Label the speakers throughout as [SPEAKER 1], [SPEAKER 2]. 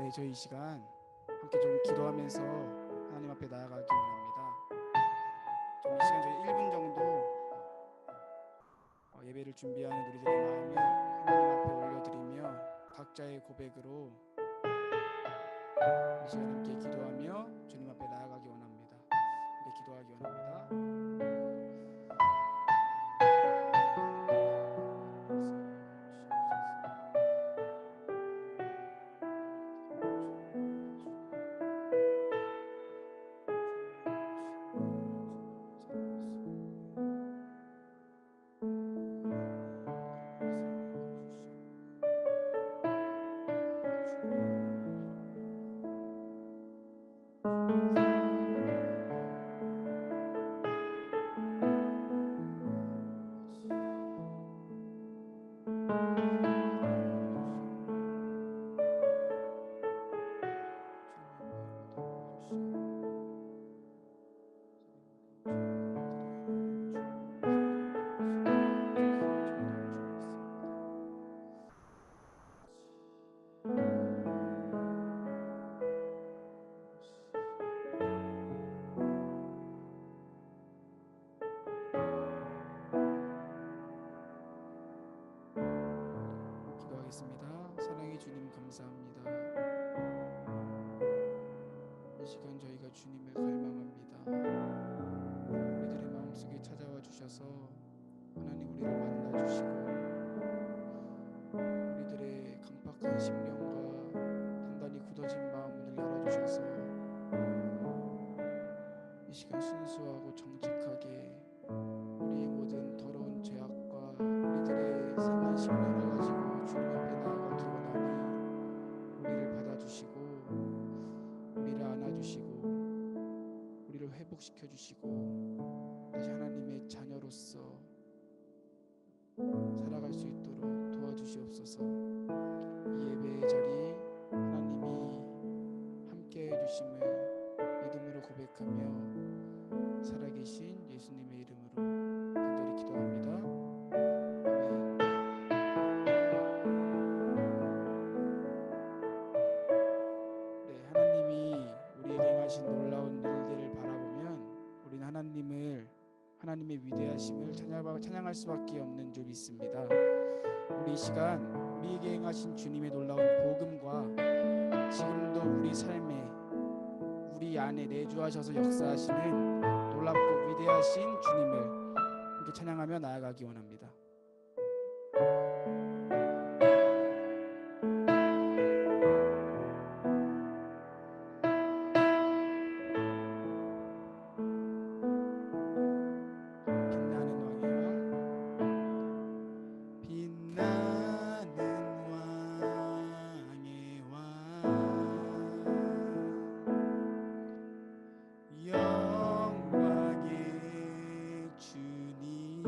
[SPEAKER 1] 네, 저희 이 시간 함께 좀 기도하면서 하나님 앞에 나아가기 원합니다. 좀 이 시간 저희 1분 정도 예배를 준비하는 우리들의 마음을 하나님 앞에 올려드리며 각자의 고백으로 이 시간 함께 기도하며 주님 앞에 나아가기 원합니다. 함께 기도하기 원합니다. 기도하겠습니다. 사랑의 주님 감사합니다. 이 시간 저희가 주님을 갈망합니다. 우리들의 마음속에 찾아와 주셔서 하나님 우리를 만나 주시고 우리들의 강팍한 심령과 단단히 굳어진 마음을 열어주셔서 이 시간 순수하고 정직하게 우리의 모든 더러운 죄악과 우리들의 상한 심령을 가지고 주님 앞에 나아가기 원하니 우리를 받아주시고 우리를 안아주시고 우리를 회복시켜주시고 다시 하나님의 자녀로서 살아갈 수 있도록 도와주시옵소서. 이 예배의 자리 하나님이 함께 해주심을 믿음으로 고백하며 살아계신 예수님의 이름으로 간절히 기도합니다. 아멘. 네, 하나님이 우리에게 행하신 놀라운 일들을 바라보면 우리는 하나님의 위대하심을 찬양할 수밖에 없는 줄 믿습니다. 우리 이 시간 우리에게 행하신 주님의 놀라운 복음과 지금도 우리 삶에 우리 안에 내주하셔서 역사하시는 놀랍고 위대하신 주님을 함께 찬양하며 나아가기 원합니다. 영광의 주님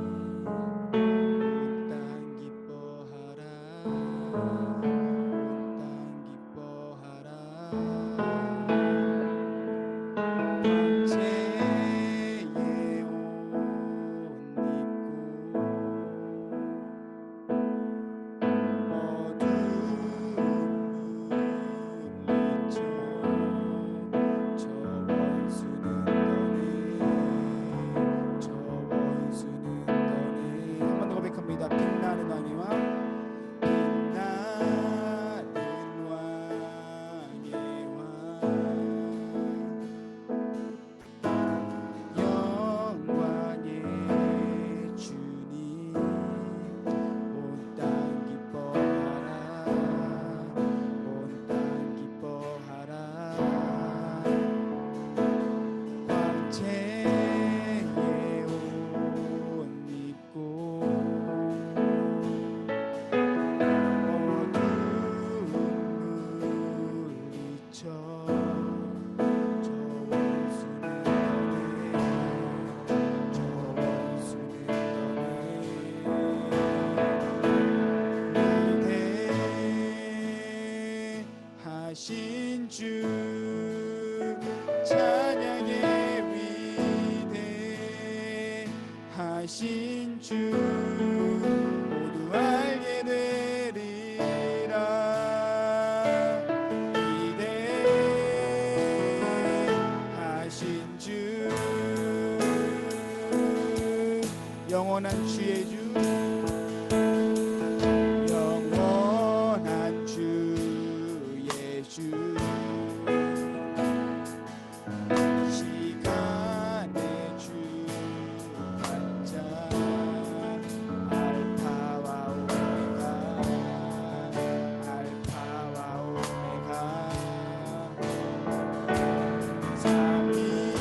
[SPEAKER 1] 영원한 주의 주, 영원한 주의 주, 시간의 주 반짝 알파와 오메가, 알파와 오메가, 삼위의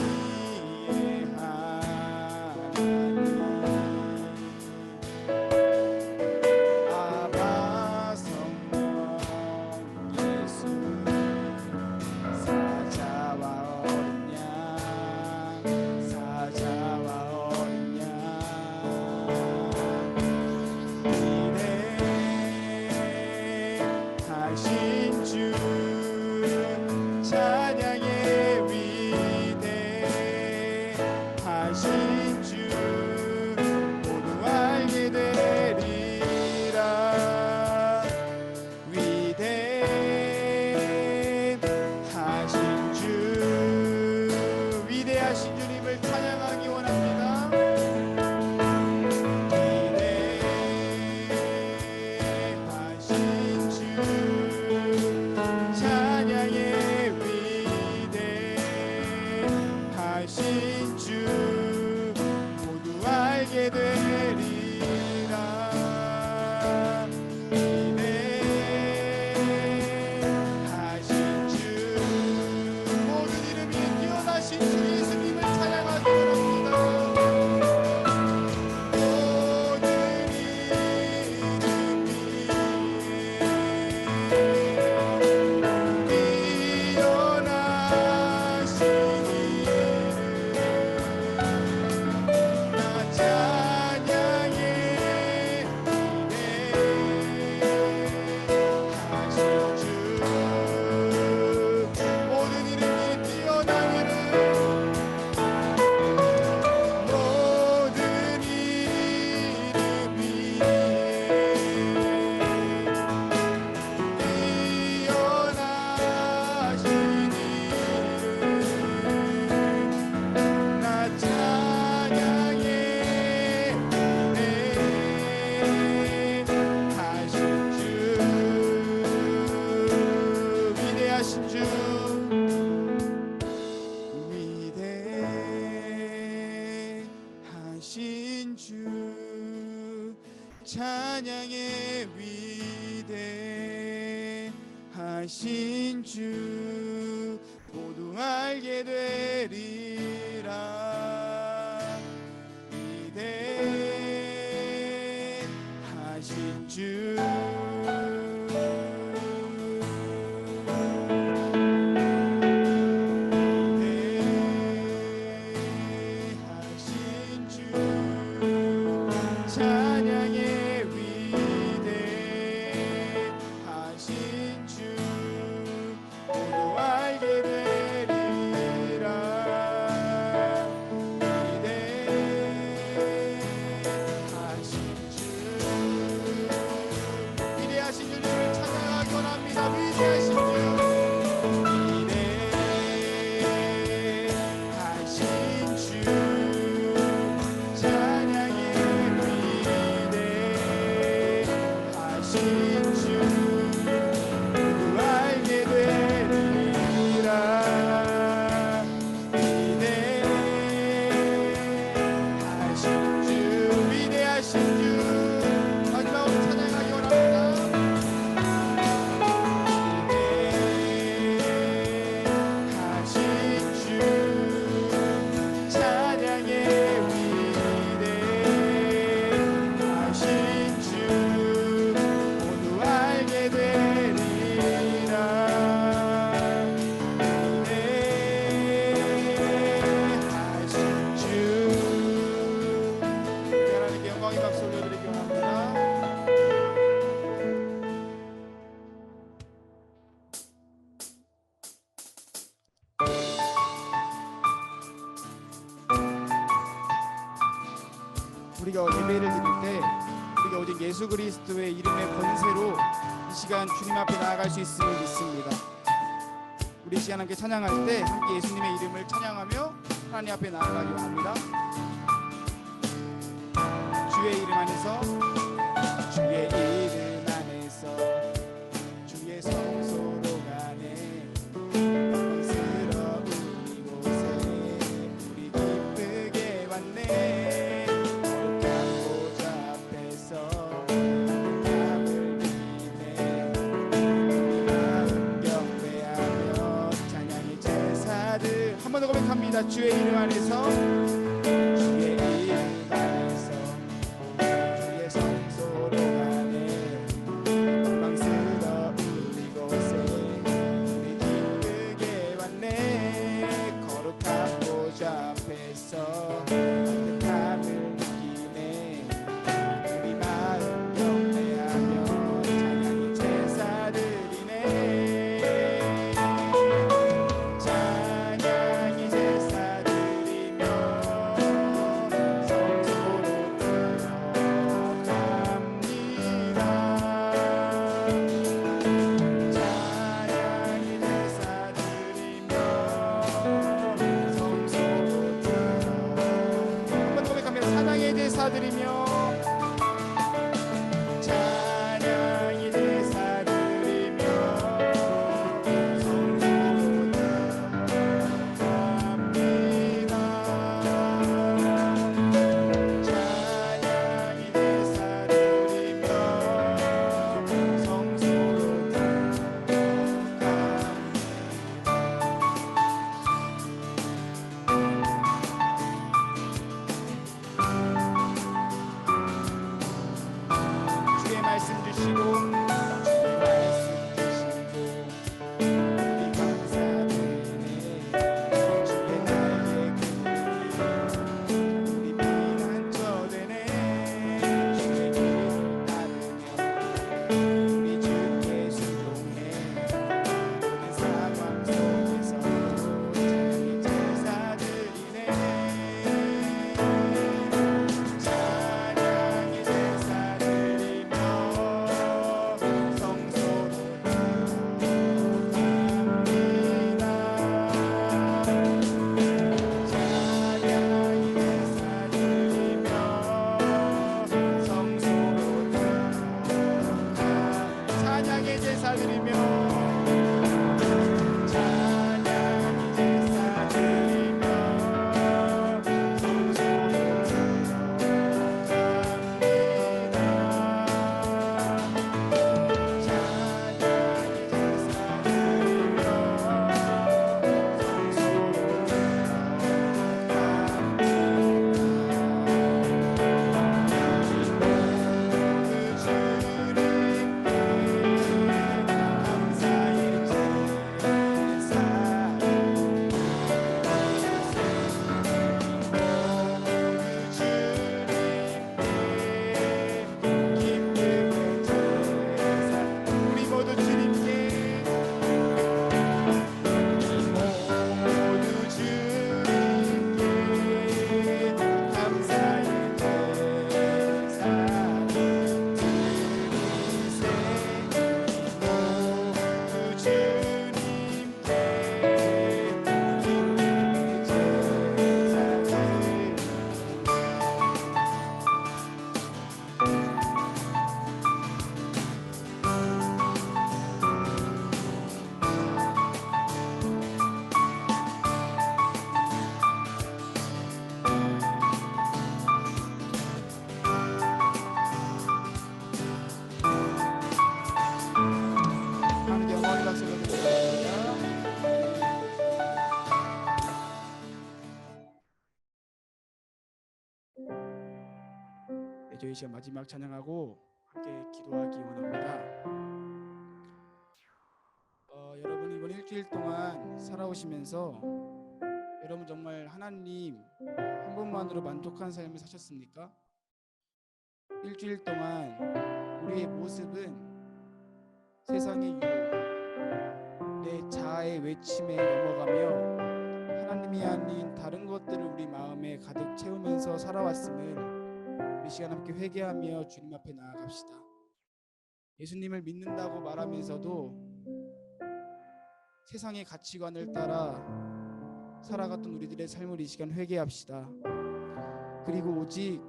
[SPEAKER 1] 하나님, 아바 성령 예수, 사자와 어린 양, 사자와 어린 양, 위대하신 주, 찬양의 위대하신 주, 모두 알게 되리라. 위대하신 주, 위대하신 주님을 찬양하기 원합니다. 위대하신 주, 찬양의 위대하신 주, 모두 알게 되리라. 위대하신 주, 모든 이름 위에 뛰어나신 주 예수님을 찬양하기 원합니다. 모든 이름 위에 뛰어나신 이름, 나 찬양해. 위대하신 주, 모든 이름 위에 뛰어난 이름, 모든 이름 위에 뛰어나신 이름, 나 찬양해. 위대하신 주, 위대하신 주, 찬양의 위대하신 주, 모두 알게 되리라. 위대하신 주, 위대하신 주, 찬양의 위대하신 주, 모두 알게 되리라. 위대하신 주, 위대하신 주님을 찬양하기 원합니다. 위대하신 주, 위대하신 주, 찬양의 위대하신 주, 모두 알게 되리라. 위대하신 주, 위대하신 주, 마지막으로 찬양하기 원합니다. 위대하신 주, 찬양의 위대하신 주, 모두 알게 되리라. 위대하신 주, 하나님께 영광의 박수 올려드리기 원합니다. 우리가 예배를 드릴 때 우리가 오직 예수 그리스도의 이름의 권세로 이 시간 주님 앞에 나아갈 수 있음을 믿습니다. 우리 이 시간 함께 찬양할 때 함께 예수님의 이름을 찬양하며 하나님 앞에 나아가기 원합니다. 주 주의 이름 안에서, 주의 이름 안에서 주의 성소로 가네. 영광스러운 이곳에 우리 기쁘게 왔네. 거룩한 보좌 앞에서 감을 드리네. 우리 마음 경배하며 찬양의 제사들 한 번 더 고백합니다. 주의 이름 안에서, 주의 이름 안에서 주의 성소로 가네. 영광스러운 이곳에 우리 기쁘게 왔네. 거룩한 보좌 앞에서 따뜻함을 느끼네. 우리 마음 경배하며 찬양의 제사 드리네. 찬양의 제사 드리며 성소로 들어갑니다. 찬양의 제사 드리며 성소로 들어갑니다. 한번 고백합니다. 찬양의 제사 드리며, 찬양의 제사 드리며 성소로 들어갑니다. 찬양의 제사 드리며 성소로 주의 말씀 주시고, 주의 말씀 주시고 우리 감사드리네. 주의 날개 그늘이 우리 피난처 되네. 주의 길을 따르며 우리 주께 순종해. 푸른 사방 속에서 찬양의 제사 드리네. 찬양의 제사 드리며 성소로 들어갑니다. 찬양의 제사 드리며 성소로 들어갑니다. 찬양의 제사 드리며, 찬양의 제사 드리며 성소로 들어갑니다. 찬양의 제사 드리며 성소로 저희 시간 마지막 찬양하고 함께 기도하기 원합니다. 여러분 이번 일주일 동안 살아오시면서 여러분 정말 하나님 한 분만으로 만족한 삶을 사셨습니까? 일주일 동안 우리의 모습은 세상의 유혹, 내 자아의 외침에 넘어가며 하나님이 아닌 다른 것들을 우리 마음에 가득 채우면서 살아왔음을 이 시간 함께 회개하며 주님 앞에 나아갑시다. 예수님을 믿는다고 말하면서도 세상의 가치관을 따라 살아갔던 우리들의 삶을 이 시간 회개합시다. 그리고 오직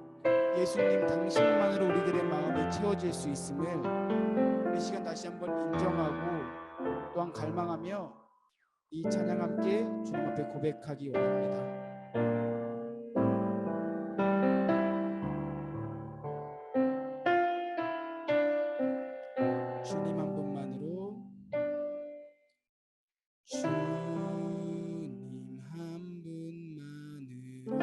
[SPEAKER 1] 예수님 당신만으로 우리들의 마음이 채워질 수 있음을 이 시간 다시 한번 인정하고 또한 갈망하며 이 찬양 함께 주님 앞에 고백하기 원합니다. 주님 한 분만으로, 주님 한 분만으로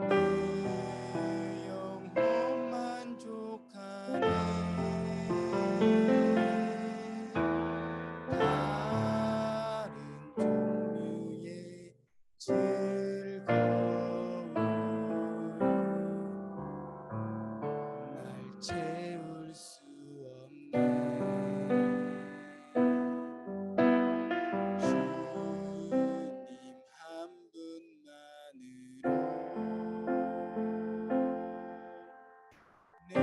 [SPEAKER 1] 내 영혼 만족하네. 다른 종류의 즐거움 날 채울 수 없네. 주님 한 분만으로 내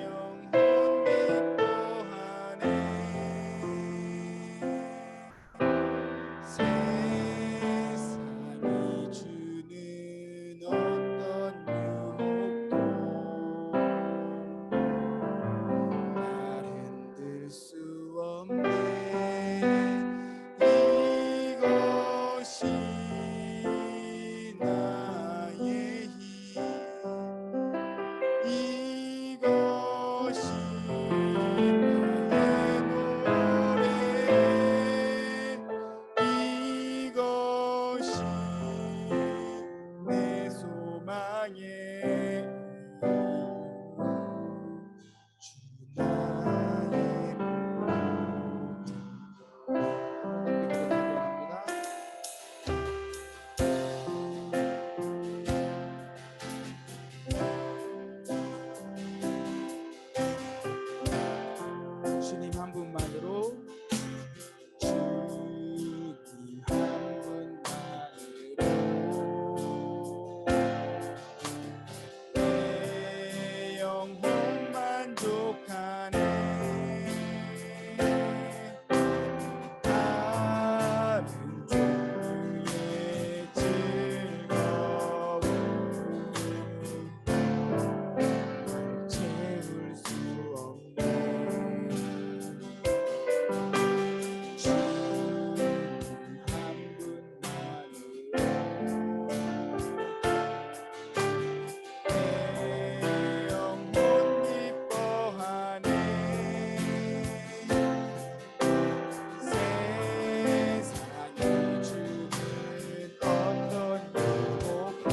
[SPEAKER 1] 영혼 기뻐하네. 세상이 주는 어떤 유혹도 날 흔들 수 없네. 이것이 나의 힘, 이것이 나의 노래, 이것이 내 소망의 주 나의 주님 한 분만으로, 주님 한 분만으로 내 영혼 만족하네. 다른 종류의 즐거움 날 채울 수 없네. 주님 한 분만으로 내 영혼 기뻐하네. 세상이 주는 어떤 유혹도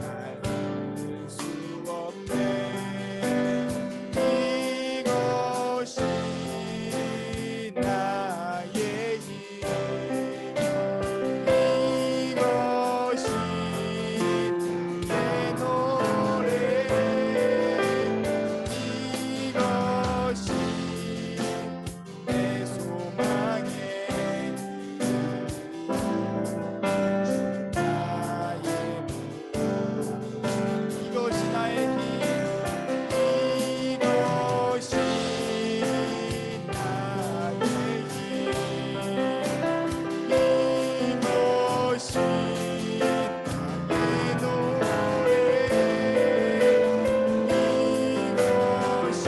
[SPEAKER 1] 날 흔들 수 없네. 이것이 나의 힘, 이것이 나의 노래, 이것이 내 소망의 나의 이것이 나의 힘, 이것이 나의 힘, 이것이 나의 노래, 이것이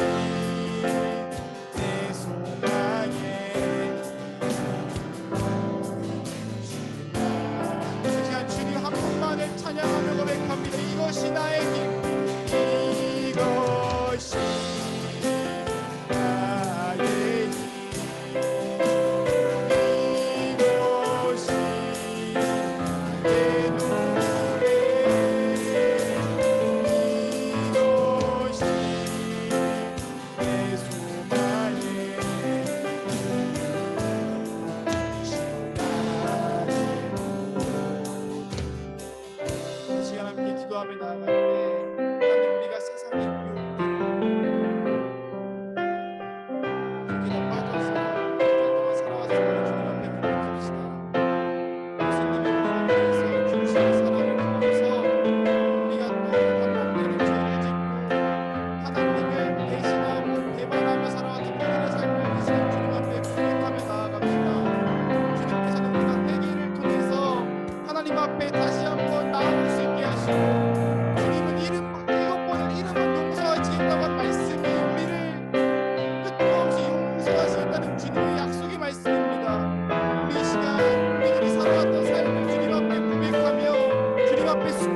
[SPEAKER 1] 내 소망의 이 시간 주님 한 분만을 찬양하며 고백합니다. 이것이 나의 힘, 이것이 나의 힘, 이것이 나의 노래, 이것이 내 소망의 이 시간 함께 기도하며 나아갈 때 하나님, 우리가 세상의 유혹에 빠져서 동안 살아왔음을 주님 앞에 고백합시다. 예수님이 우리를 위해서 주신 사랑을 통해서 우리가 또 반복되는 죄를 짓고 하나님을 배신하고 배반하며 살아왔던 우리의 삶을 이 시간 주님 앞에 고백하며 나아갑시다. 주님께서는 우리가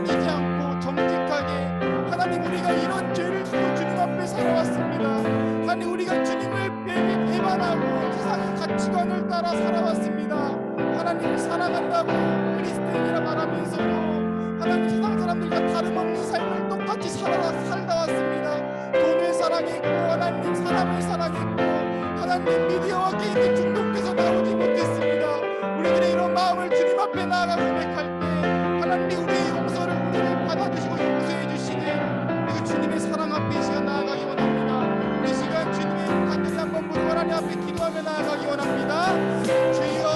[SPEAKER 1] 숨기지 않고 정직하게 하나님 우리가 이런 죄를 지고 주님 앞에 살아왔습니다. 하나님 우리가 주님을 배반하고 세상의 가치관을 따라 살아왔습니다. 하나님을 사랑한다고 그리스도인이라 말하면서도 하나님 세상 사람들과 다름없는 삶을 똑같이 살다 왔습니다. 돈을 사랑했고 하나님 사람을 사랑했고 하나님 미디어와 게임에 중독돼서 나오지 못했습니다. 우리들의 이런 마음을 주님 앞에 나아가 고백할 때 하나님이 우리의 용서를 우리를 받아주시고 용서해 주시는 그 주님의 사랑 앞에 이 시간 나아가기 원합니다. 이 시간 주님의 간절히 한번 부르고 하나님 앞에 기도하며 나아가기 원합니다. 주여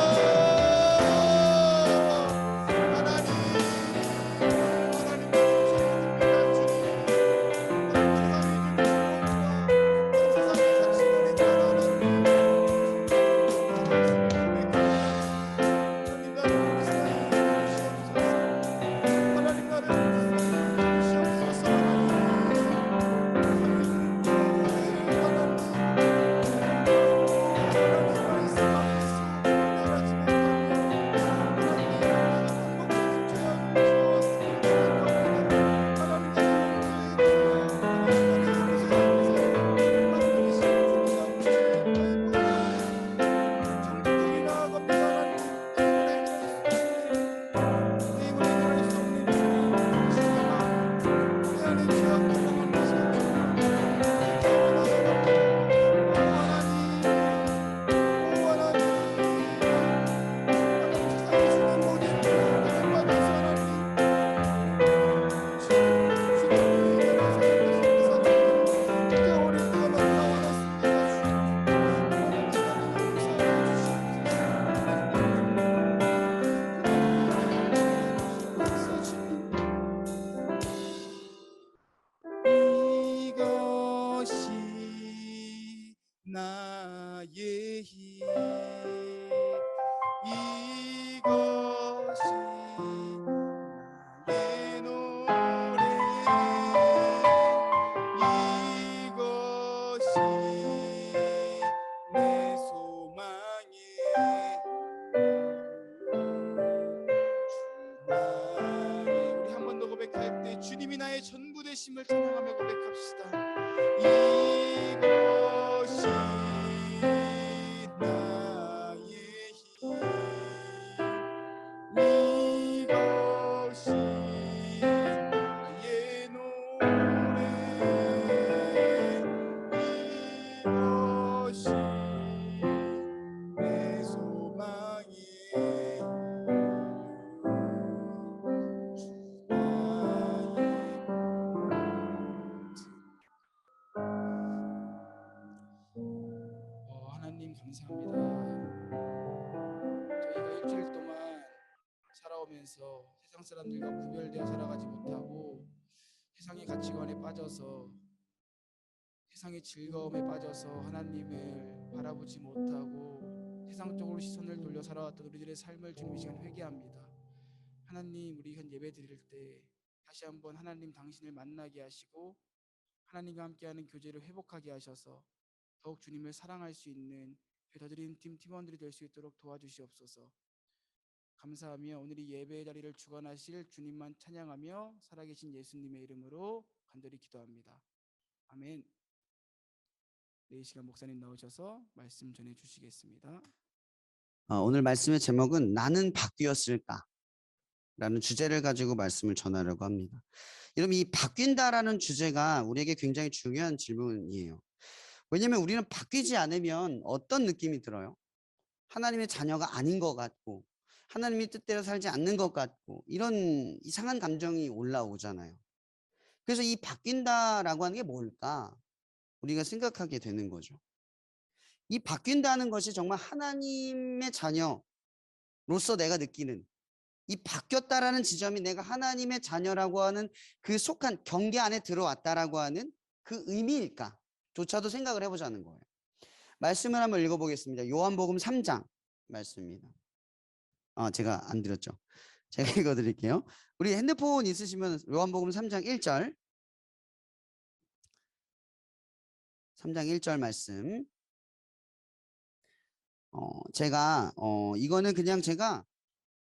[SPEAKER 1] 나의 힘 이것이 나의 노래 이것이 내 소망의 주나의 우리 한 번 더 고백할 때 주님이 나의 전부 되심을 찬양하며 고백합시다. 이것이 하나님 감사합니다. 저희가 일주일 동안 살아오면서 세상 사람들과 구별되어 살아가지 못하고 세상의 가치관에 빠져서 세상의 즐거움에 빠져서 하나님을 바라보지 못하고 세상적으로 시선을 돌려 살아왔던 우리들의 삶을 주님 이 시간 회개합니다. 하나님 우리 현 예배 드릴 때 다시 한번 하나님 당신을 만나게 하시고 하나님과 함께하는 교제를 회복하게 하셔서 더욱 주님을 사랑할 수 있는 더 드림 팀 팀원들이 될 수 있도록 도와주시옵소서. 감사하며 오늘 이 예배의 자리를 주관하실 주님만 찬양하며 살아계신 예수님의 이름으로 간절히 기도합니다. 아멘. 네, 이 시간 목사님 나오셔서 말씀 전해 주시겠습니다.
[SPEAKER 2] 오늘 말씀의 제목은 나는 바뀌었을까? 라는 주제를 가지고 말씀을 전하려고 합니다. 여러분 이 바뀐다라는 주제가 우리에게 굉장히 중요한 질문이에요. 왜냐하면 우리는 바뀌지 않으면 어떤 느낌이 들어요? 하나님의 자녀가 아닌 것 같고 하나님의 뜻대로 살지 않는 것 같고 이런 이상한 감정이 올라오잖아요. 그래서 이 바뀐다라고 하는 게 뭘까? 우리가 생각하게 되는 거죠. 이 바뀐다는 것이 정말 하나님의 자녀로서 내가 느끼는 이 바뀌었다라는 지점이 내가 하나님의 자녀라고 하는 그 속한 경계 안에 들어왔다라고 하는 그 의미일까? 조차도 생각을 해보자는 거예요. 말씀을 한번 읽어보겠습니다. 요한복음 3장 말씀입니다. 제가 안 드렸죠. 제가 읽어드릴게요. 우리 핸드폰 있으시면 요한복음 3장 1절 3장 1절 말씀 제가 이거는 그냥 제가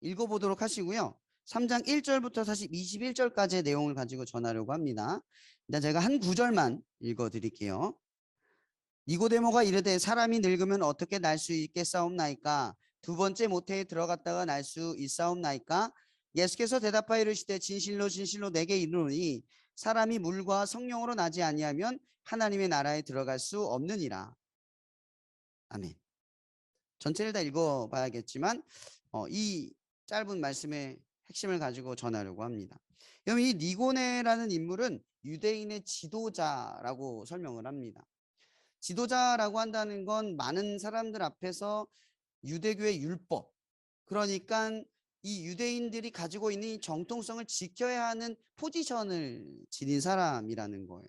[SPEAKER 2] 읽어보도록 하시고요. 3장 1절부터 사실 21절까지의 내용을 가지고 전하려고 합니다. 일단 제가 한 구절만 읽어 드릴게요. 니고데모가 이르되 사람이 늙으면 어떻게 날 수 있겠사옵나이까? 두 번째 모태에 들어갔다가 날 수 있사옵나이까? 예수께서 대답하여 이르시되 진실로 진실로 내게 이르노니 사람이 물과 성령으로 나지 아니하면 하나님의 나라에 들어갈 수 없느니라. 아멘. 전체를 다 읽어봐야겠지만 이 짧은 말씀의 핵심을 가지고 전하려고 합니다. 그럼 이 니고네라는 인물은 유대인의 지도자라고 설명을 합니다. 지도자라고 한다는 건 많은 사람들 앞에서 유대교의 율법, 그러니까 이 유대인들이 가지고 있는 이 정통성을 지켜야 하는 포지션을 지닌 사람이라는 거예요.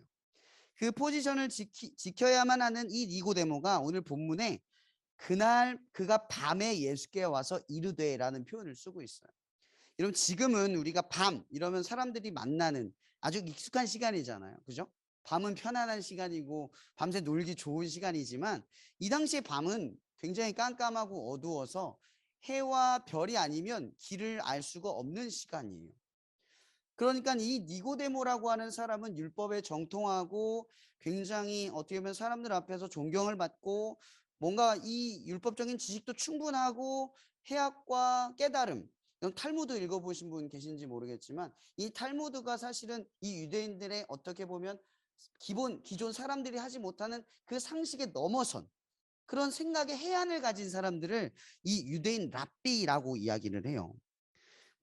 [SPEAKER 2] 그 포지션을 지켜야만 하는 이 니고데모가 오늘 본문에 그날 그가 밤에 예수께 와서 이르되라는 표현을 쓰고 있어요. 여러분 지금은 우리가 밤 이러면 사람들이 만나는 아주 익숙한 시간이잖아요. 그죠? 밤은 편안한 시간이고 밤새 놀기 좋은 시간이지만 이 당시에 밤은 굉장히 깜깜하고 어두워서 해와 별이 아니면 길을 알 수가 없는 시간이에요. 그러니까 이 니고데모라고 하는 사람은 율법에 정통하고 굉장히 어떻게 보면 사람들 앞에서 존경을 받고 뭔가 이 율법적인 지식도 충분하고 해학과 깨달음, 탈무드 읽어보신 분 계신지 모르겠지만 이 탈무드가 사실은 이 유대인들의 어떻게 보면 기존 사람들이 하지 못하는 그 상식에 넘어선 그런 생각의 해안을 가진 사람들을 이 유대인 랍비라고 이야기를 해요.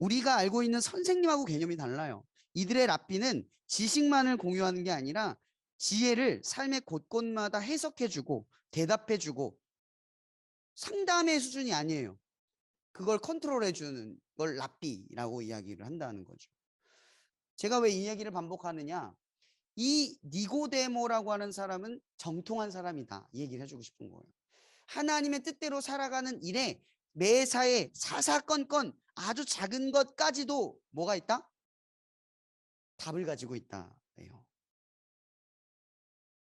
[SPEAKER 2] 우리가 알고 있는 선생님하고 개념이 달라요. 이들의 랍비는 지식만을 공유하는 게 아니라 지혜를 삶의 곳곳마다 해석해주고 대답해주고 상담의 수준이 아니에요. 그걸 컨트롤해주는 걸 랍비라고 이야기를 한다는 거죠. 제가 왜 이 얘기를 반복하느냐? 이 니고데모라고 하는 사람은 정통한 사람이다. 이 얘기를 해주고 싶은 거예요. 하나님의 뜻대로 살아가는 일에 매사에 사사건건 아주 작은 것까지도 뭐가 있다? 답을 가지고 있다.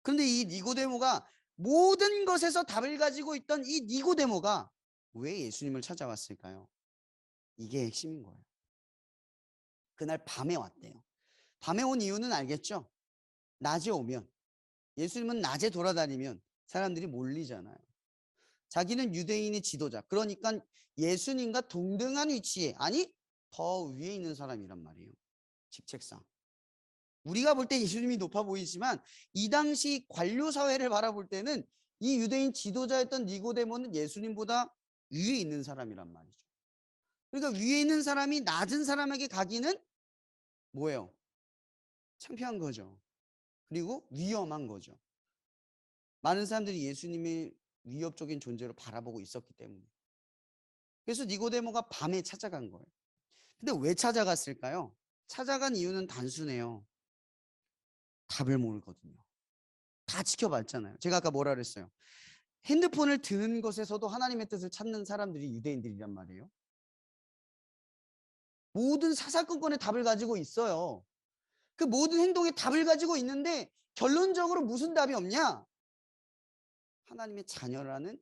[SPEAKER 2] 그런데 이 니고데모가 모든 것에서 답을 가지고 있던 이 니고데모가 왜 예수님을 찾아왔을까요? 이게 핵심인 거예요. 그날 밤에 왔대요. 밤에 온 이유는 알겠죠? 낮에 오면 예수님은 낮에 돌아다니면 사람들이 몰리잖아요. 자기는 유대인의 지도자, 그러니까 예수님과 동등한 위치에, 아니 더 위에 있는 사람이란 말이에요. 직책상. 우리가 볼 때 예수님이 높아 보이지만 이 당시 관료 사회를 바라볼 때는 이 유대인 지도자였던 니고데모는 예수님보다 위에 있는 사람이란 말이죠. 그러니까 위에 있는 사람이 낮은 사람에게 가기는 뭐예요? 창피한 거죠. 그리고 위험한 거죠. 많은 사람들이 예수님의 위협적인 존재로 바라보고 있었기 때문에. 그래서 니고데모가 밤에 찾아간 거예요. 근데 왜 찾아갔을까요? 찾아간 이유는 단순해요. 답을 모르거든요. 다 지켜봤잖아요. 제가 아까 뭐라 그랬어요? 핸드폰을 드는 것에서도 하나님의 뜻을 찾는 사람들이 유대인들이란 말이에요. 모든 사사건건의 답을 가지고 있어요. 그 모든 행동에 답을 가지고 있는데 결론적으로 무슨 답이 없냐? 하나님의 자녀라는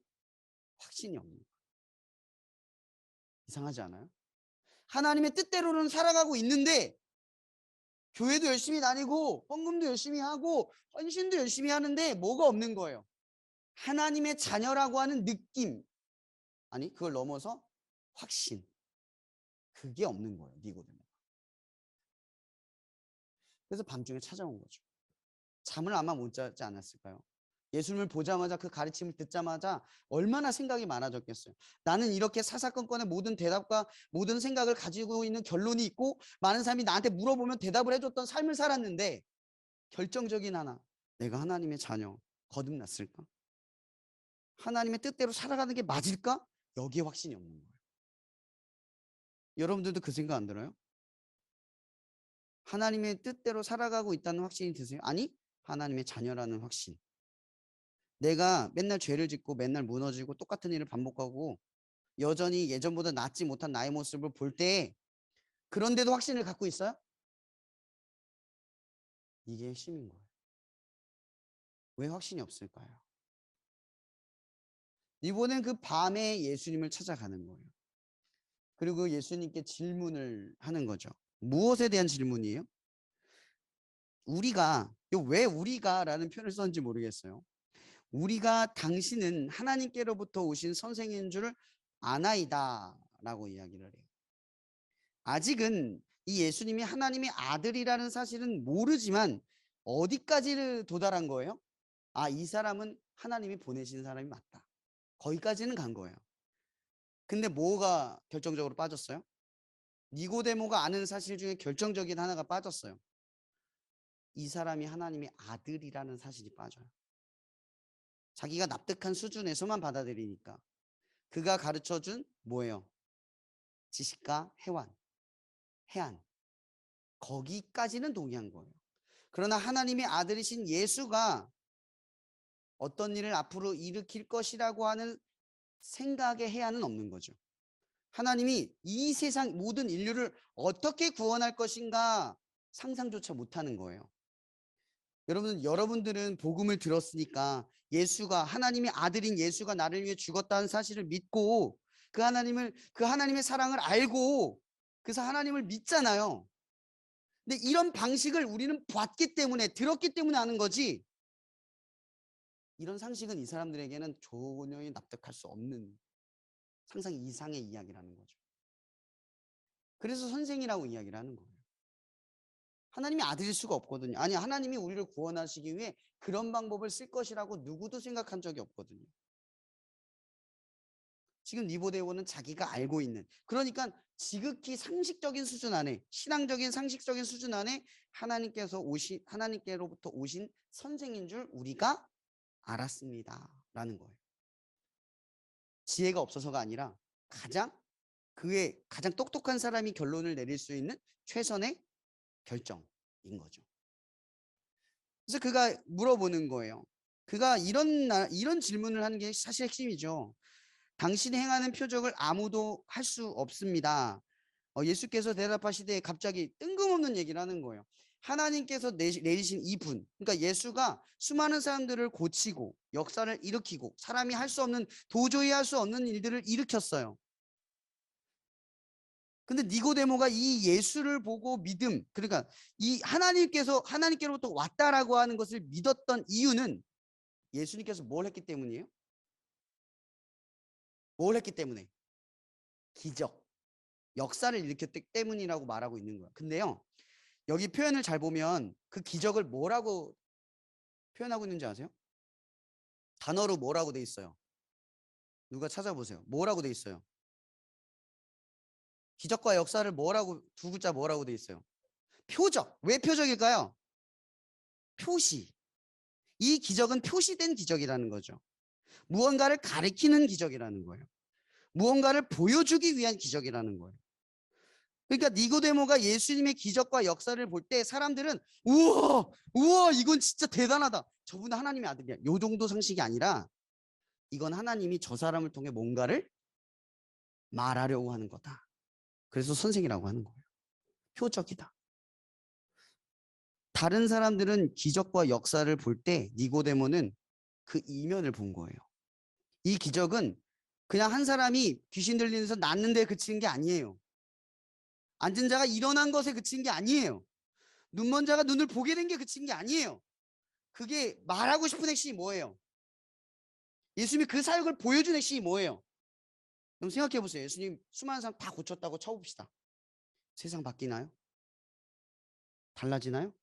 [SPEAKER 2] 확신이 없는 거예요. 이상하지 않아요? 하나님의 뜻대로는 살아가고 있는데 교회도 열심히 다니고 헌금도 열심히 하고 헌신도 열심히 하는데 뭐가 없는 거예요? 하나님의 자녀라고 하는 느낌, 아니 그걸 넘어서 확신, 그게 없는 거예요. 니고데모. 그래서 밤중에 찾아온 거죠. 잠을 아마 못 자지 않았을까요? 예수님을 보자마자 그 가르침을 듣자마자 얼마나 생각이 많아졌겠어요. 나는 이렇게 사사건건의 모든 대답과 모든 생각을 가지고 있는 결론이 있고 많은 사람이 나한테 물어보면 대답을 해줬던 삶을 살았는데 결정적인 하나, 내가 하나님의 자녀 거듭났을까? 하나님의 뜻대로 살아가는 게 맞을까? 여기에 확신이 없는 거예요. 여러분들도 그 생각 안 들어요? 하나님의 뜻대로 살아가고 있다는 확신이 드세요? 아니, 하나님의 자녀라는 확신. 내가 맨날 죄를 짓고 맨날 무너지고 똑같은 일을 반복하고 여전히 예전보다 낫지 못한 나의 모습을 볼 때 그런데도 확신을 갖고 있어요? 이게 핵심인 거예요. 왜 확신이 없을까요? 이번엔 그 밤에 예수님을 찾아가는 거예요. 그리고 예수님께 질문을 하는 거죠. 무엇에 대한 질문이에요? 우리가, 왜 우리가라는 표현을 썼는지 모르겠어요. 우리가 당신은 하나님께로부터 오신 선생인 줄 아나이다 라고 이야기를 해요. 아직은 이 예수님이 하나님의 아들이라는 사실은 모르지만 어디까지 도달한 거예요? 아, 이 사람은 하나님이 보내신 사람이 맞다. 거기까지는 간 거예요. 근데 뭐가 결정적으로 빠졌어요? 니고데모가 아는 사실 중에 결정적인 하나가 빠졌어요. 이 사람이 하나님의 아들이라는 사실이 빠져요. 자기가 납득한 수준에서만 받아들이니까. 그가 가르쳐준 뭐예요? 지식과 해안. 거기까지는 동의한 거예요. 그러나 하나님의 아들이신 예수가 어떤 일을 앞으로 일으킬 것이라고 하는 생각의 해안은 없는 거죠. 하나님이 이 세상 모든 인류를 어떻게 구원할 것인가 상상조차 못하는 거예요. 여러분들은 복음을 들었으니까 예수가 하나님의 아들인 예수가 나를 위해 죽었다는 사실을 믿고 그 하나님의 사랑을 알고 그래서 하나님을 믿잖아요. 근데 이런 방식을 우리는 봤기 때문에 들었기 때문에 아는 거지. 이런 상식은 이 사람들에게는 전혀 납득할 수 없는 상상 이상의 이야기라는 거죠. 그래서 선생이라고 이야기를 하는 거예요. 하나님이 아들일 수가 없거든요. 아니, 하나님이 우리를 구원하시기 위해 그런 방법을 쓸 것이라고 누구도 생각한 적이 없거든요. 지금 니고데모는 자기가 알고 있는, 그러니까 지극히 상식적인 수준 안에, 신앙적인 상식적인 수준 안에 하나님께로부터 오신 선생인 줄 우리가 알았습니다 라는 거예요. 지혜가 없어서가 아니라 그의 가장 똑똑한 사람이 결론을 내릴 수 있는 최선의 결정인 거죠. 그래서 그가 물어보는 거예요. 그가 이런 질문을 하는 게 사실 핵심이죠. 당신이 행하는 표적을 아무도 할 수 없습니다. 예수께서 대답하시되 갑자기 뜬금없는 얘기를 하는 거예요. 하나님께서 내리신 이분, 그러니까 예수가 수많은 사람들을 고치고 역사를 일으키고 사람이 도저히 할 수 없는 일들을 일으켰어요. 근데 니고데모가 이 예수를 보고 그러니까 이 하나님께로부터 왔다라고 하는 것을 믿었던 이유는 예수님께서 뭘 했기 때문이에요? 뭘 했기 때문에? 기적, 역사를 일으켰기 때문이라고 말하고 있는 거예요. 근데요, 여기 표현을 잘 보면 그 기적을 뭐라고 표현하고 있는지 아세요? 단어로 뭐라고 돼 있어요? 누가 찾아보세요. 뭐라고 돼 있어요? 기적과 역사를 두 글자 뭐라고 돼 있어요? 표적. 왜 표적일까요? 표시. 이 기적은 표시된 기적이라는 거죠. 무언가를 가리키는 기적이라는 거예요. 무언가를 보여주기 위한 기적이라는 거예요. 그러니까 니고데모가 예수님의 기적과 역사를 볼 때 사람들은 우와 이건 진짜 대단하다. 저분은 하나님의 아들이야. 요 정도 상식이 아니라 이건 하나님이 저 사람을 통해 뭔가를 말하려고 하는 거다. 그래서 선생이라고 하는 거예요. 표적이다. 다른 사람들은 기적과 역사를 볼 때 니고데모는 그 이면을 본 거예요. 이 기적은 그냥 한 사람이 귀신 들리면서 낫는데 그치는 게 아니에요. 앉은 자가 일어난 것에 그친 게 아니에요. 눈먼 자가 눈을 보게 된 게 그친 게 아니에요. 그게 말하고 싶은 핵심이 뭐예요? 예수님이 그 사역을 보여준 핵심이 뭐예요? 그럼 생각해 보세요. 예수님 수많은 사람 다 고쳤다고 쳐봅시다. 세상 바뀌나요? 달라지나요?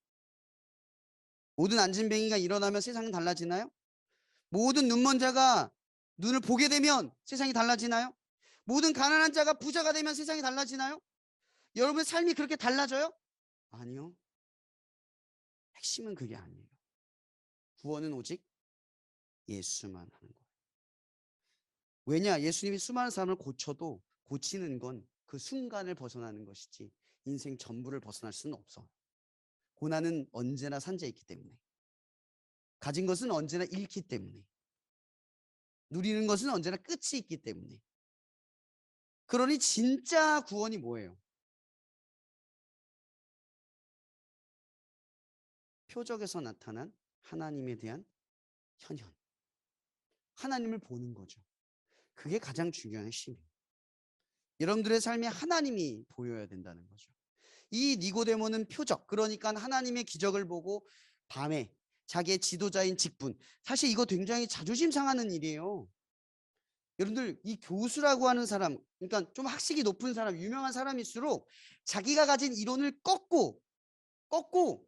[SPEAKER 2] 모든 안진뱅이가 일어나면 세상은 달라지나요? 모든 눈먼 자가 눈을 보게 되면 세상이 달라지나요? 모든 가난한 자가 부자가 되면 세상이 달라지나요? 여러분의 삶이 그렇게 달라져요? 아니요. 핵심은 그게 아니에요. 구원은 오직 예수만 하는 거예요. 왜냐? 예수님이 수많은 사람을 고쳐도 고치는 건 그 순간을 벗어나는 것이지 인생 전부를 벗어날 수는 없어. 고난은 언제나 산재에 있기 때문에. 가진 것은 언제나 잃기 때문에. 누리는 것은 언제나 끝이 있기 때문에. 그러니 진짜 구원이 뭐예요? 표적에서 나타난 하나님에 대한 현현. 하나님을 보는 거죠. 그게 가장 중요한 핵심이에요. 여러분들의 삶에 하나님이 보여야 된다는 거죠. 이 니고데모는 표적, 그러니까 하나님의 기적을 보고 밤에 자기의 지도자인 직분, 사실 이거 굉장히 자존심 상하는 일이에요. 여러분들 이 교수라고 하는 사람, 그러니까 좀 학식이 높은 사람, 유명한 사람일수록 자기가 가진 이론을 꺾고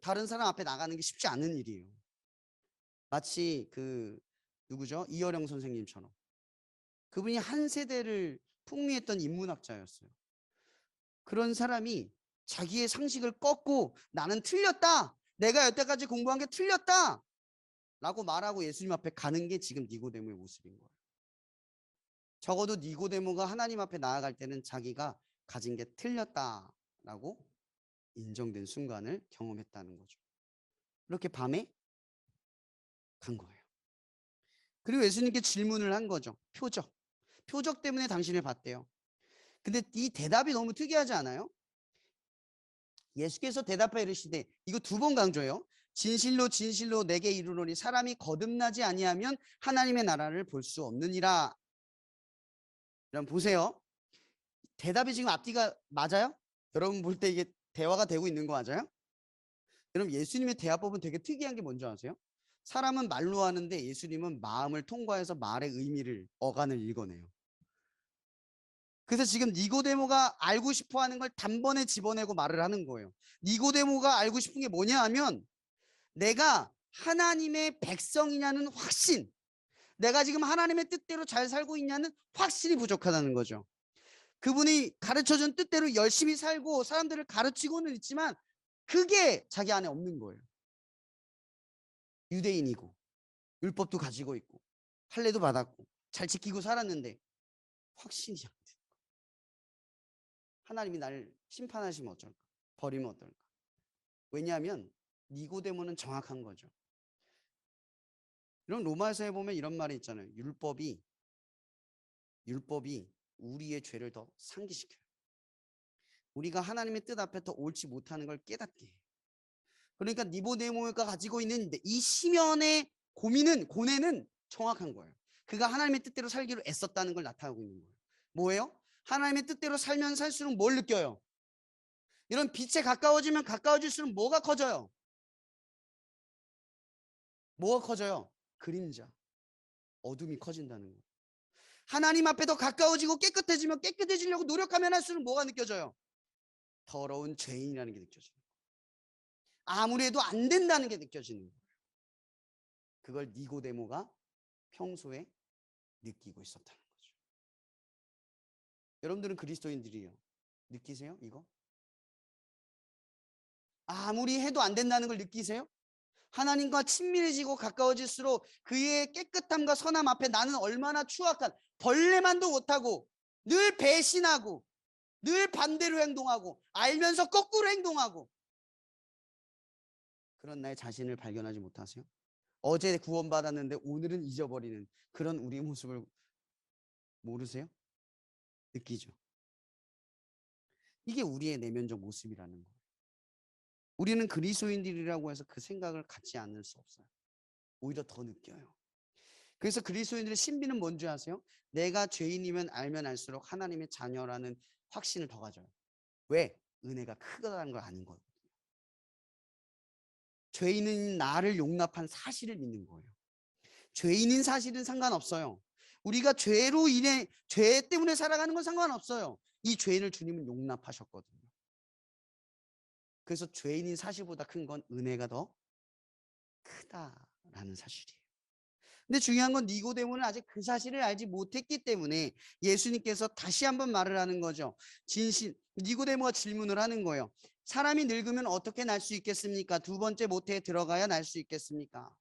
[SPEAKER 2] 다른 사람 앞에 나가는 게 쉽지 않은 일이에요. 마치 그 누구죠? 이어령 선생님처럼 그분이 한 세대를 풍미했던 인문학자였어요. 그런 사람이 자기의 상식을 꺾고 나는 틀렸다, 내가 여태까지 공부한 게 틀렸다 라고 말하고 예수님 앞에 가는 게 지금 니고데모의 모습인 거예요. 적어도 니고데모가 하나님 앞에 나아갈 때는 자기가 가진 게 틀렸다라고 인정된 순간을 경험했다는 거죠. 그렇게 밤에 간 거예요. 그리고 예수님께 질문을 한 거죠. 표적 때문에 당신을 봤대요. 근데 이 대답이 너무 특이하지 않아요? 예수께서 대답하여 이르시되, 이거 2번 강조해요. 진실로 진실로 내게 이르노니 사람이 거듭나지 아니하면 하나님의 나라를 볼 수 없느니라. 여러분 보세요. 대답이 지금 앞뒤가 맞아요? 여러분 볼 때 이게 대화가 되고 있는 거 맞아요? 여러분 예수님의 대화법은 되게 특이한 게 뭔지 아세요? 사람은 말로 하는데 예수님은 마음을 통과해서 말의 의미를, 어간을 읽어내요. 그래서 지금 니고데모가 알고 싶어 하는 걸 단번에 집어내고 말을 하는 거예요. 니고데모가 알고 싶은 게 뭐냐 하면 내가 하나님의 백성이냐는 확신, 내가 지금 하나님의 뜻대로 잘 살고 있냐는 확신이 부족하다는 거죠. 그분이 가르쳐준 뜻대로 열심히 살고 사람들을 가르치고는 있지만 그게 자기 안에 없는 거예요. 유대인이고 율법도 가지고 있고 할례도 받았고 잘 지키고 살았는데 확신이 안 돼. 하나님이 나를 심판하시면 어쩔까? 버리면 어떨까? 왜냐하면 니고데모는 정확한 거죠. 이런 로마서에 보면 이런 말이 있잖아요. 율법이 우리의 죄를 더 상기시켜요. 우리가 하나님의 뜻 앞에 더 옳지 못하는 걸 깨닫게 해요. 그러니까 니고데모가 가지고 있는 이 시면의 고뇌는 정확한 거예요. 그가 하나님의 뜻대로 살기로 애썼다는 걸 나타내고 있는 거예요. 뭐예요? 하나님의 뜻대로 살면 살수록 뭘 느껴요? 이런 빛에 가까워지면 가까워질수록 뭐가 커져요? 뭐가 커져요? 그림자, 어둠이 커진다는 거예요. 하나님 앞에 더 가까워지고 깨끗해지면 깨끗해지려고 노력하면 할수록 뭐가 느껴져요? 더러운 죄인이라는 게 느껴져요. 아무리 해도 안 된다는 게 느껴지는 거예요. 그걸 니고데모가 평소에 느끼고 있었다는 거죠. 여러분들은 그리스도인들이에요. 느끼세요? 이거? 아무리 해도 안 된다는 걸 느끼세요? 하나님과 친밀해지고 가까워질수록 그의 깨끗함과 선함 앞에 나는 얼마나 추악한, 벌레만도 못하고 늘 배신하고 늘 반대로 행동하고 알면서 거꾸로 행동하고 그런 나의 자신을 발견하지 못하세요? 어제 구원받았는데 오늘은 잊어버리는 그런 우리의 모습을 모르세요? 느끼죠. 이게 우리의 내면적 모습이라는 거예요. 우리는 그리스도인들이라고 해서 그 생각을 갖지 않을 수 없어요. 오히려 더 느껴요. 그래서 그리스도인들의 신비는 뭔지 아세요? 내가 죄인이면 알면 알수록 하나님의 자녀라는 확신을 더 가져요. 왜? 은혜가 크다는 걸 아는 거예요. 죄인은 나를 용납한 사실을 믿는 거예요. 죄인인 사실은 상관없어요. 우리가 죄 때문에 살아가는 건 상관없어요. 이 죄인을 주님은 용납하셨거든요. 그래서 죄인인 사실보다 큰 건 은혜가 더 크다라는 사실이에요. 근데 중요한 건 니고데모는 아직 그 사실을 알지 못했기 때문에 예수님께서 다시 한번 말을 하는 거죠. 니고데모가 질문을 하는 거예요. 사람이 늙으면 어떻게 날 수 있겠습니까? 2번째 모태에 들어가야 날 수 있겠습니까?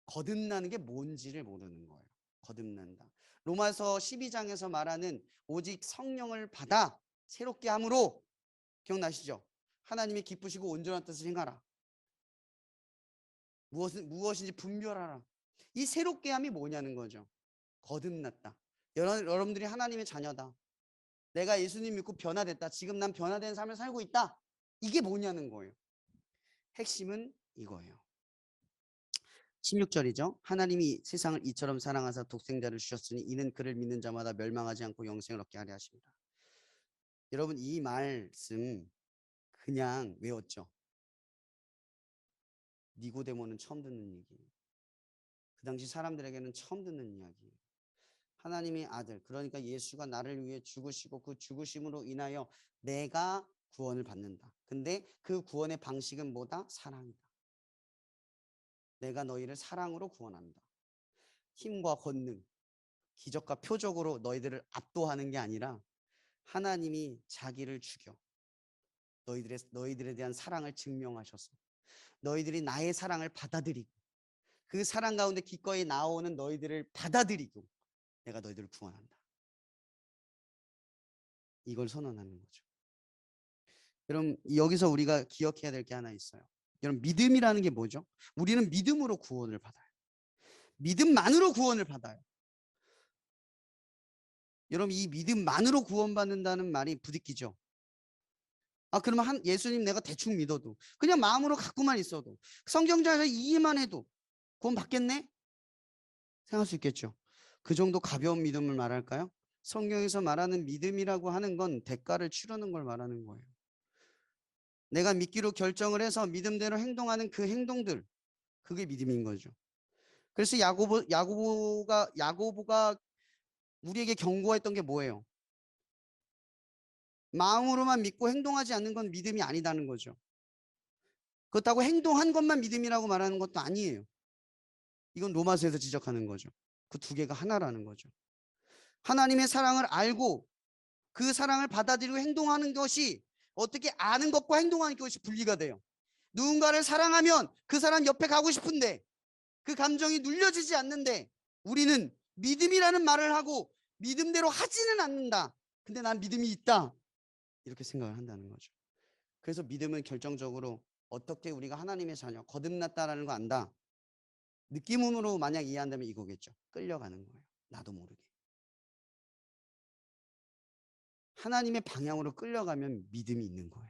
[SPEAKER 2] 거듭나는 게 뭔지를 모르는 거예요. 거듭난다. 로마서 12장에서 말하는 오직 성령을 받아 새롭게 함으로, 기억나시죠? 하나님이 기쁘시고 온전한 뜻을 행하라. 무엇인지 분별하라. 이 새롭게 함이 뭐냐는 거죠. 거듭났다. 여러분들이 하나님의 자녀다. 내가 예수님 믿고 변화됐다. 지금 난 변화된 삶을 살고 있다. 이게 뭐냐는 거예요. 핵심은 이거예요. 16절이죠. 하나님이 세상을 이처럼 사랑하사 독생자를 주셨으니 이는 그를 믿는 자마다 멸망하지 않고 영생을 얻게 하려 하십니다. 여러분 이 말씀 그냥 외웠죠? 니고데모는 처음 듣는 얘기예요. 그 당시 사람들에게는 처음 듣는 이야기예요. 하나님의 아들, 그러니까 예수가 나를 위해 죽으시고 그 죽으심으로 인하여 내가 구원을 받는다. 근데 그 구원의 방식은 뭐다? 사랑이다. 내가 너희를 사랑으로 구원한다. 힘과 권능, 기적과 표적으로 너희들을 압도하는 게 아니라 하나님이 자기를 죽여 너희들에 대한 사랑을 증명하셔서 너희들이 나의 사랑을 받아들이고 그 사랑 가운데 기꺼이 나오는 너희들을 받아들이고 내가 너희들을 구원한다. 이걸 선언하는 거죠. 여러분 여기서 우리가 기억해야 될 게 하나 있어요. 여러분 믿음이라는 게 뭐죠? 우리는 믿음으로 구원을 받아요. 믿음만으로 구원을 받아요. 여러분 이 믿음만으로 구원받는다는 말이 부딪히죠. 아 그러면 예수님 내가 대충 믿어도 그냥 마음으로 갖고만 있어도 성경자에서 이해만 해도 구원 받겠네? 생각할 수 있겠죠. 그 정도 가벼운 믿음을 말할까요? 성경에서 말하는 믿음이라고 하는 건 대가를 치르는 걸 말하는 거예요. 내가 믿기로 결정을 해서 믿음대로 행동하는 그 행동들, 그게 믿음인 거죠. 그래서 야고보가 우리에게 경고했던 게 뭐예요? 마음으로만 믿고 행동하지 않는 건 믿음이 아니다는 거죠. 그렇다고 행동한 것만 믿음이라고 말하는 것도 아니에요. 이건 로마서에서 지적하는 거죠. 그 두 개가 하나라는 거죠. 하나님의 사랑을 알고 그 사랑을 받아들이고 행동하는 것이 어떻게 아는 것과 행동하는 것이 분리가 돼요. 누군가를 사랑하면 그 사람 옆에 가고 싶은데 그 감정이 눌려지지 않는데 우리는 믿음이라는 말을 하고 믿음대로 하지는 않는다. 근데 난 믿음이 있다. 이렇게 생각을 한다는 거죠. 그래서 믿음은 결정적으로 어떻게 우리가 하나님의 자녀, 거듭났다라는 거 안다. 느낌으로 만약 이해한다면 이거겠죠. 끌려가는 거예요. 나도 모르게. 하나님의 방향으로 끌려가면 믿음이 있는 거예요.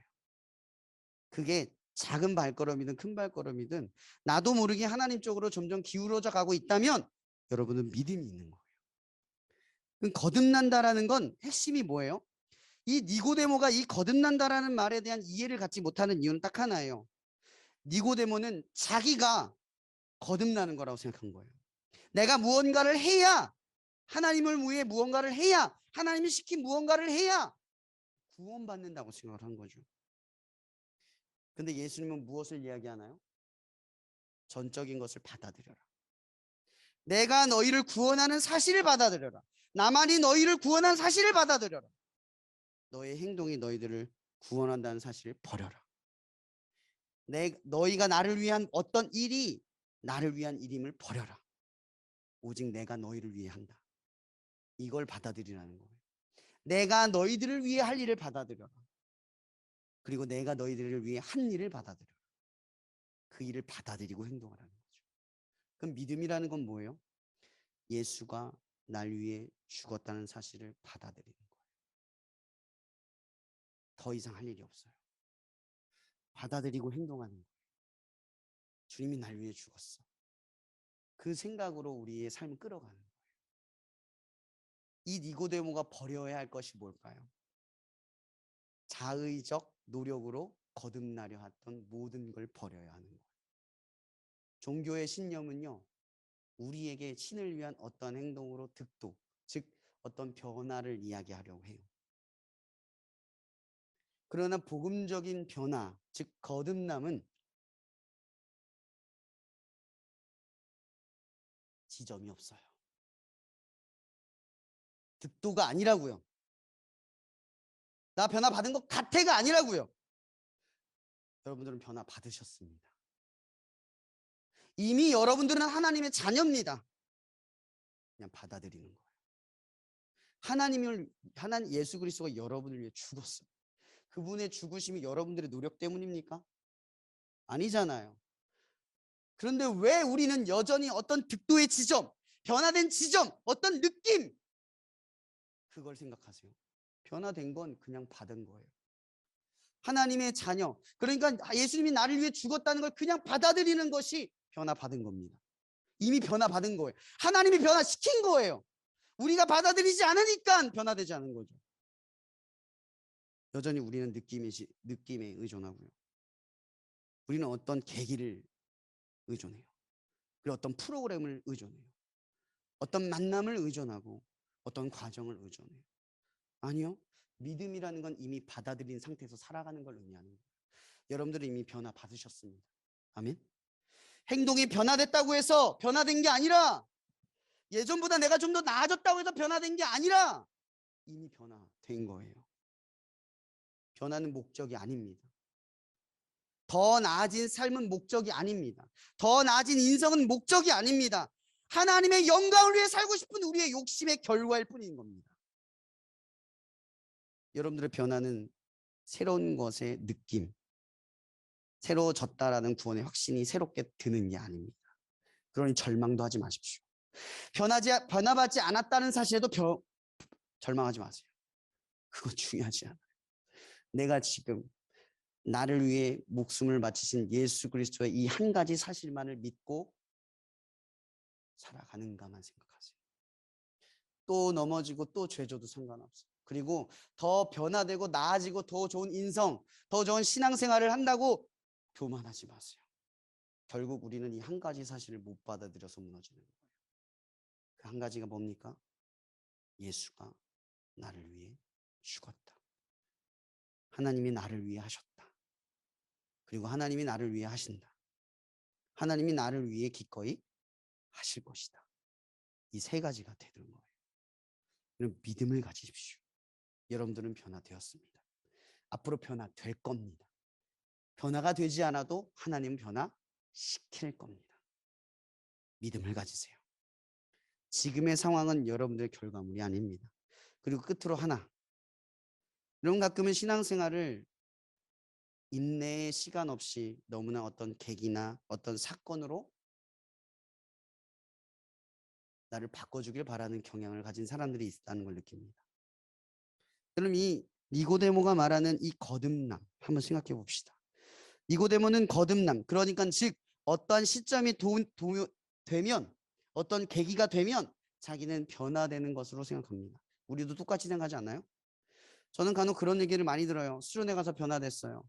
[SPEAKER 2] 그게 작은 발걸음이든 큰 발걸음이든 나도 모르게 하나님 쪽으로 점점 기울어져 가고 있다면 여러분은 믿음이 있는 거예요. 그럼 거듭난다라는 건 핵심이 뭐예요? 이 니고데모가 이 거듭난다라는 말에 대한 이해를 갖지 못하는 이유는 딱 하나예요. 니고데모는 자기가 거듭나는 거라고 생각한 거예요. 내가 무언가를 해야 하나님을 위해 무언가를 해야 하나님이 시킨 무언가를 해야 구원받는다고 생각을 한 거죠. 근데 예수님은 무엇을 이야기하나요? 전적인 것을 받아들여라. 내가 너희를 구원하는 사실을 받아들여라. 나만이 너희를 구원한 사실을 받아들여라. 너의 행동이 너희들을 구원한다는 사실을 버려라. 너희가 나를 위한 어떤 일이 나를 위한 일임을 버려라. 오직 내가 너희를 위해 한다. 이걸 받아들이라는 거예요. 내가 너희들을 위해 할 일을 받아들여라. 그리고 내가 너희들을 위해 한 일을 받아들여라. 그 일을 받아들이고 행동하라는 거죠. 그럼 믿음이라는 건 뭐예요? 예수가 날 위해 죽었다는 사실을 받아들이는 거예요. 더 이상 할 일이 없어요. 받아들이고 행동하는 거예요. 주님이 날 위해 죽었어. 그 생각으로 우리의 삶을 끌어가는 거예요. 이 니고데모가 버려야 할 것이 뭘까요? 자의적 노력으로 거듭나려 했던 모든 걸 버려야 하는 거예요. 종교의 신념은요, 우리에게 신을 위한 어떤 행동으로 득도, 즉 어떤 변화를 이야기하려고 해요. 그러나 복음적인 변화, 즉 거듭남은 지점이 없어요. 득도가 아니라고요. 나 변화 받은 것 같아가 아니라고요. 여러분들은 변화 받으셨습니다. 이미 여러분들은 하나님의 자녀입니다. 그냥 받아들이는 거예요. 하나님 예수 그리스도가 여러분을 위해 죽었어요. 그분의 죽으심이 여러분들의 노력 때문입니까? 아니잖아요. 그런데 왜 우리는 여전히 어떤 득도의 지점, 변화된 지점, 어떤 느낌, 그걸 생각하세요? 변화된 건 그냥 받은 거예요. 하나님의 자녀, 그러니까 예수님이 나를 위해 죽었다는 걸 그냥 받아들이는 것이 변화받은 겁니다. 이미 변화받은 거예요. 하나님이 변화시킨 거예요. 우리가 받아들이지 않으니까 변화되지 않은 거죠. 여전히 우리는 느낌에 의존하고요. 우리는 어떤 계기를 의존해요. 그리고 어떤 프로그램을 의존해요. 어떤 만남을 의존하고 어떤 과정을 의존해요. 아니요. 믿음이라는 건 이미 받아들인 상태에서 살아가는 걸 의미하는 거예요. 여러분들은 이미 변화 받으셨습니다. 아멘. 행동이 변화됐다고 해서 변화된 게 아니라, 예전보다 내가 좀 더 나아졌다고 해서 변화된 게 아니라 이미 변화된 거예요. 변화는 목적이 아닙니다. 더 나아진 삶은 목적이 아닙니다. 더 나아진 인성은 목적이 아닙니다. 하나님의 영광을 위해 살고 싶은 우리의 욕심의 결과일 뿐인 겁니다. 여러분들의 변화는 새로운 것의 느낌, 새로워졌다라는 구원의 확신이 새롭게 드는 게 아닙니다. 그러니 절망도 하지 마십시오. 변화받지 않았다는 사실에도 절망하지 마세요. 그거 중요하지 않아요. 내가 지금 나를 위해 목숨을 바치신 예수 그리스도의 이 한 가지 사실만을 믿고 살아가는가만 생각하세요. 또 넘어지고 또 죄져도 상관없어요. 그리고 더 변화되고 나아지고 더 좋은 인성, 더 좋은 신앙생활을 한다고 교만하지 마세요. 결국 우리는 이 한 가지 사실을 못 받아들여서 무너지는 거예요. 그 한 가지가 뭡니까? 예수가 나를 위해 죽었다. 하나님이 나를 위해 하셨다. 그리고 하나님이 나를 위해 하신다. 하나님이 나를 위해 기꺼이 하실 것이다. 이 세 가지가 되는 거예요. 여러분, 믿음을 가지십시오. 여러분들은 변화되었습니다. 앞으로 변화될 겁니다. 변화가 되지 않아도 하나님은 변화시킬 겁니다. 믿음을 가지세요. 지금의 상황은 여러분들의 결과물이 아닙니다. 그리고 끝으로 하나, 여러분 가끔은 신앙생활을 인내의 시간 없이 너무나 어떤 계기나 어떤 사건으로 나를 바꿔주길 바라는 경향을 가진 사람들이 있다는 걸 느낍니다. 그럼 이 니고데모가 말하는 이 거듭남 한번 생각해 봅시다. 니고데모는 거듭남, 그러니까 즉 어떠한 시점이 되면, 어떤 계기가 되면 자기는 변화되는 것으로 생각합니다. 우리도 똑같이 생각하지 않나요? 저는 간혹 그런 얘기를 많이 들어요. 수련회 가서 변화됐어요.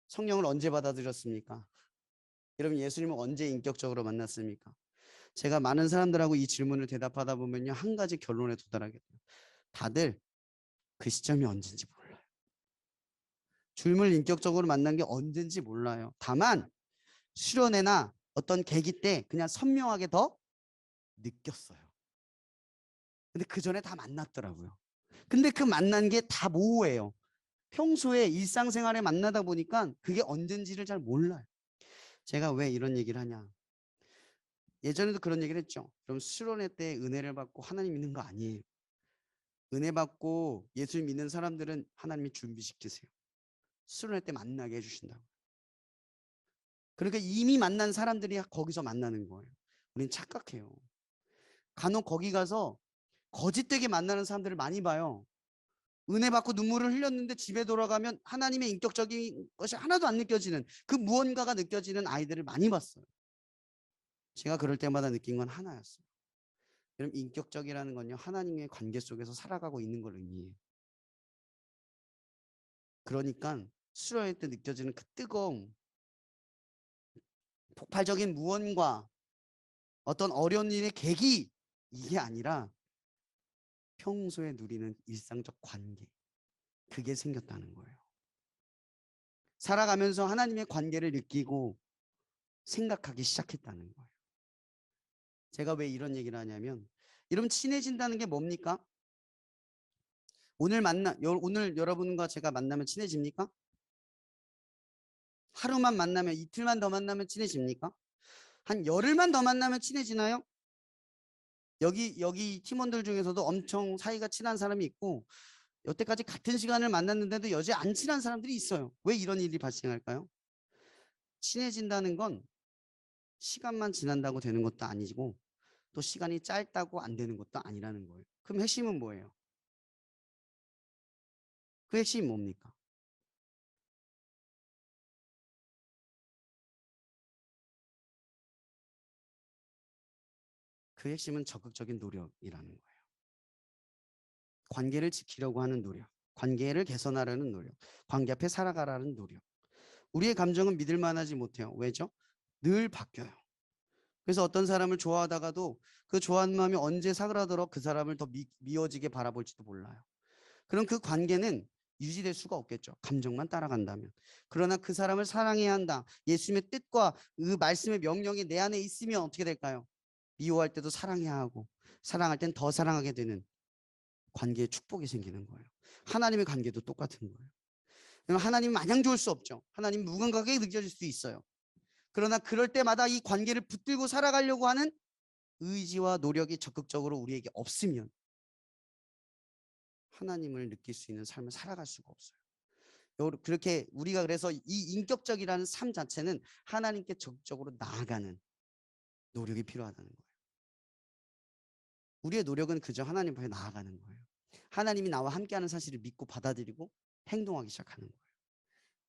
[SPEAKER 2] 성령을 언제 받아들였습니까? 여러분, 예수님을 언제 인격적으로 만났습니까? 제가 많은 사람들하고 이 질문을 대답하다 보면요, 한 가지 결론에 도달하게 돼요. 다들 그 시점이 언젠지 몰라요. 주님을 인격적으로 만난 게 언젠지 몰라요. 다만 수련회나 어떤 계기 때 그냥 선명하게 더 느꼈어요. 근데 그 전에 다 만났더라고요. 근데 그 만난 게 다 모호해요. 평소에 일상생활에 만나다 보니까 그게 언젠지를 잘 몰라요. 제가 왜 이런 얘기를 하냐. 예전에도 그런 얘기를 했죠. 그럼 수련회 때 은혜를 받고 하나님 믿는 거 아니에요. 은혜 받고 예수 믿는 사람들은 하나님이 준비시키세요. 수련회 때 만나게 해주신다고. 그러니까 이미 만난 사람들이 거기서 만나는 거예요. 우린 착각해요. 간혹 거기 가서 거짓되게 만나는 사람들을 많이 봐요. 은혜 받고 눈물을 흘렸는데 집에 돌아가면 하나님의 인격적인 것이 하나도 안 느껴지는, 그 무언가가 느껴지는 아이들을 많이 봤어요. 제가 그럴 때마다 느낀 건 하나였어요. 여러분, 인격적이라는 건요, 하나님의 관계 속에서 살아가고 있는 걸 의미해요. 그러니까 수련회 때 느껴지는 그 뜨거움, 폭발적인 무언과 어떤 어려운 일의 계기, 이게 아니라 평소에 누리는 일상적 관계, 그게 생겼다는 거예요. 살아가면서 하나님의 관계를 느끼고 생각하기 시작했다는 거예요. 제가 왜 이런 얘기를 하냐면, 여러분, 친해진다는 게 뭡니까? 오늘 여러분과 제가 만나면 친해집니까? 하루만 만나면, 이틀만 더 만나면 친해집니까? 한 열흘만 더 만나면 친해지나요? 여기 팀원들 중에서도 엄청 사이가 친한 사람이 있고, 여태까지 같은 시간을 만났는데도 여전히 안 친한 사람들이 있어요. 왜 이런 일이 발생할까요? 친해진다는 건 시간만 지난다고 되는 것도 아니고, 또 시간이 짧다고 안 되는 것도 아니라는 거예요. 그럼 핵심은 뭐예요? 그 핵심이 뭡니까? 그 핵심은 적극적인 노력이라는 거예요. 관계를 지키려고 하는 노력. 관계를 개선하려는 노력, 관계 앞에 살아가라는 노력. 우리의 감정은 믿을 만하지 못해요. 왜죠? 늘 바뀌어요. 그래서 어떤 사람을 좋아하다가도 그 좋아하는 마음이 언제 사그라들어 그 사람을 더 미워지게 바라볼지도 몰라요. 그럼 그 관계는 유지될 수가 없겠죠. 감정만 따라간다면. 그러나 그 사람을 사랑해야 한다. 예수님의 뜻과 그 말씀의 명령이 내 안에 있으면 어떻게 될까요? 미워할 때도 사랑해야 하고 사랑할 땐 더 사랑하게 되는 관계에 축복이 생기는 거예요. 하나님의 관계도 똑같은 거예요. 하나님은 마냥 좋을 수 없죠. 하나님은 무감각하게 느껴질 수 있어요. 그러나 그럴 때마다 이 관계를 붙들고 살아가려고 하는 의지와 노력이 적극적으로 우리에게 없으면 하나님을 느낄 수 있는 삶을 살아갈 수가 없어요. 그렇게 우리가 그래서 이 인격적이라는 삶 자체는 하나님께 적극적으로 나아가는 노력이 필요하다는 거예요. 우리의 노력은 그저 하나님 앞에 나아가는 거예요. 하나님이 나와 함께하는 사실을 믿고 받아들이고 행동하기 시작하는 거예요.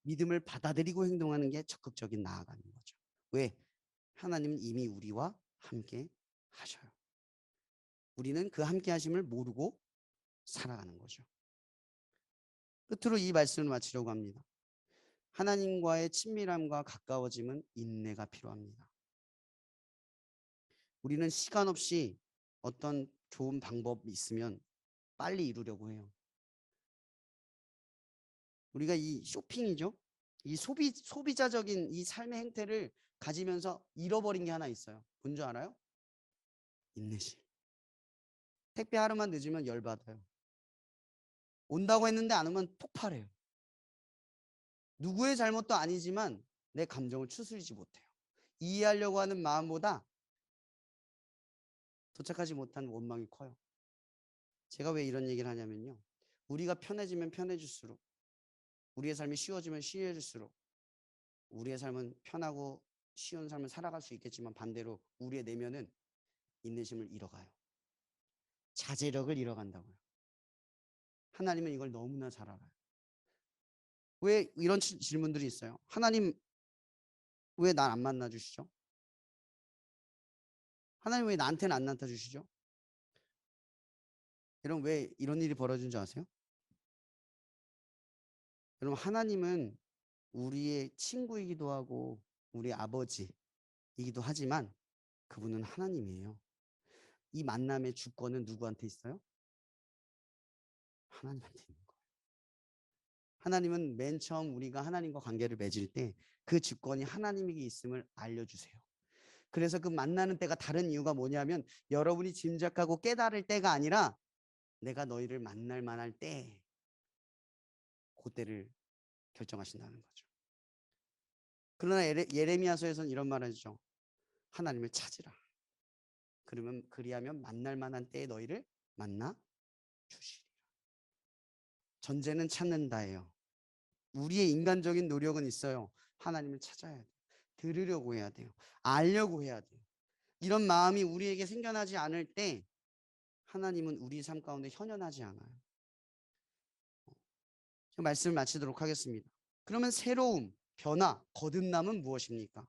[SPEAKER 2] 믿음을 받아들이고 행동하는 게 적극적인 나아가는 거죠. 왜? 하나님은 이미 우리와 함께 하셔요. 우리는 그 함께 하심을 모르고 살아가는 거죠. 끝으로 이 말씀을 마치려고 합니다. 하나님과의 친밀함과 가까워짐은 인내가 필요합니다. 우리는 시간 없이 어떤 좋은 방법이 있으면 빨리 이루려고 해요. 우리가 이 쇼핑이죠. 이 소비자적인 이 삶의 행태를 가지면서 잃어버린 게 하나 있어요. 뭔 줄 알아요? 인내심. 택배 하루만 늦으면 열받아요. 온다고 했는데 안 오면 폭발해요. 누구의 잘못도 아니지만 내 감정을 추스리지 못해요. 이해하려고 하는 마음보다 도착하지 못한 원망이 커요. 제가 왜 이런 얘기를 하냐면요. 우리가 편해지면 편해질수록 우리의 삶이 쉬워지면 쉬워질수록 우리의 삶은 편하고 쉬운 삶을 살아갈 수 있겠지만 반대로 우리의 내면은 인내심을 잃어가요. 자제력을 잃어간다고요. 하나님은 이걸 너무나 잘 알아요. 왜 이런 질문들이 있어요? 하나님 왜 날 안 만나 주시죠? 하나님 왜 나한테는 안 나타나 주시죠? 여러분 왜 이런 일이 벌어진 줄 아세요? 여러분 하나님은 우리의 친구이기도 하고 우리 아버지이기도 하지만 그분은 하나님이에요. 이 만남의 주권은 누구한테 있어요? 하나님한테 있는 거예요. 하나님은 맨 처음 우리가 하나님과 관계를 맺을 때 그 주권이 하나님에게 있음을 알려주세요. 그래서 그 만나는 때가 다른 이유가 뭐냐면 여러분이 짐작하고 깨달을 때가 아니라 내가 너희를 만날 만할 때 그때를 결정하신다는 거죠. 그러나 예레미야서에서는 이런 말을 하죠. 하나님을 찾으라. 그리하면 만날 만한 때에 너희를 만나 주시리라. 전제는 찾는다예요. 우리의 인간적인 노력은 있어요. 하나님을 찾아야 돼요. 들으려고 해야 돼요. 알려고 해야 돼요. 이런 마음이 우리에게 생겨나지 않을 때 하나님은 우리 삶 가운데 현현하지 않아요. 말씀을 마치도록 하겠습니다. 그러면 새로움, 변화, 거듭남은 무엇입니까?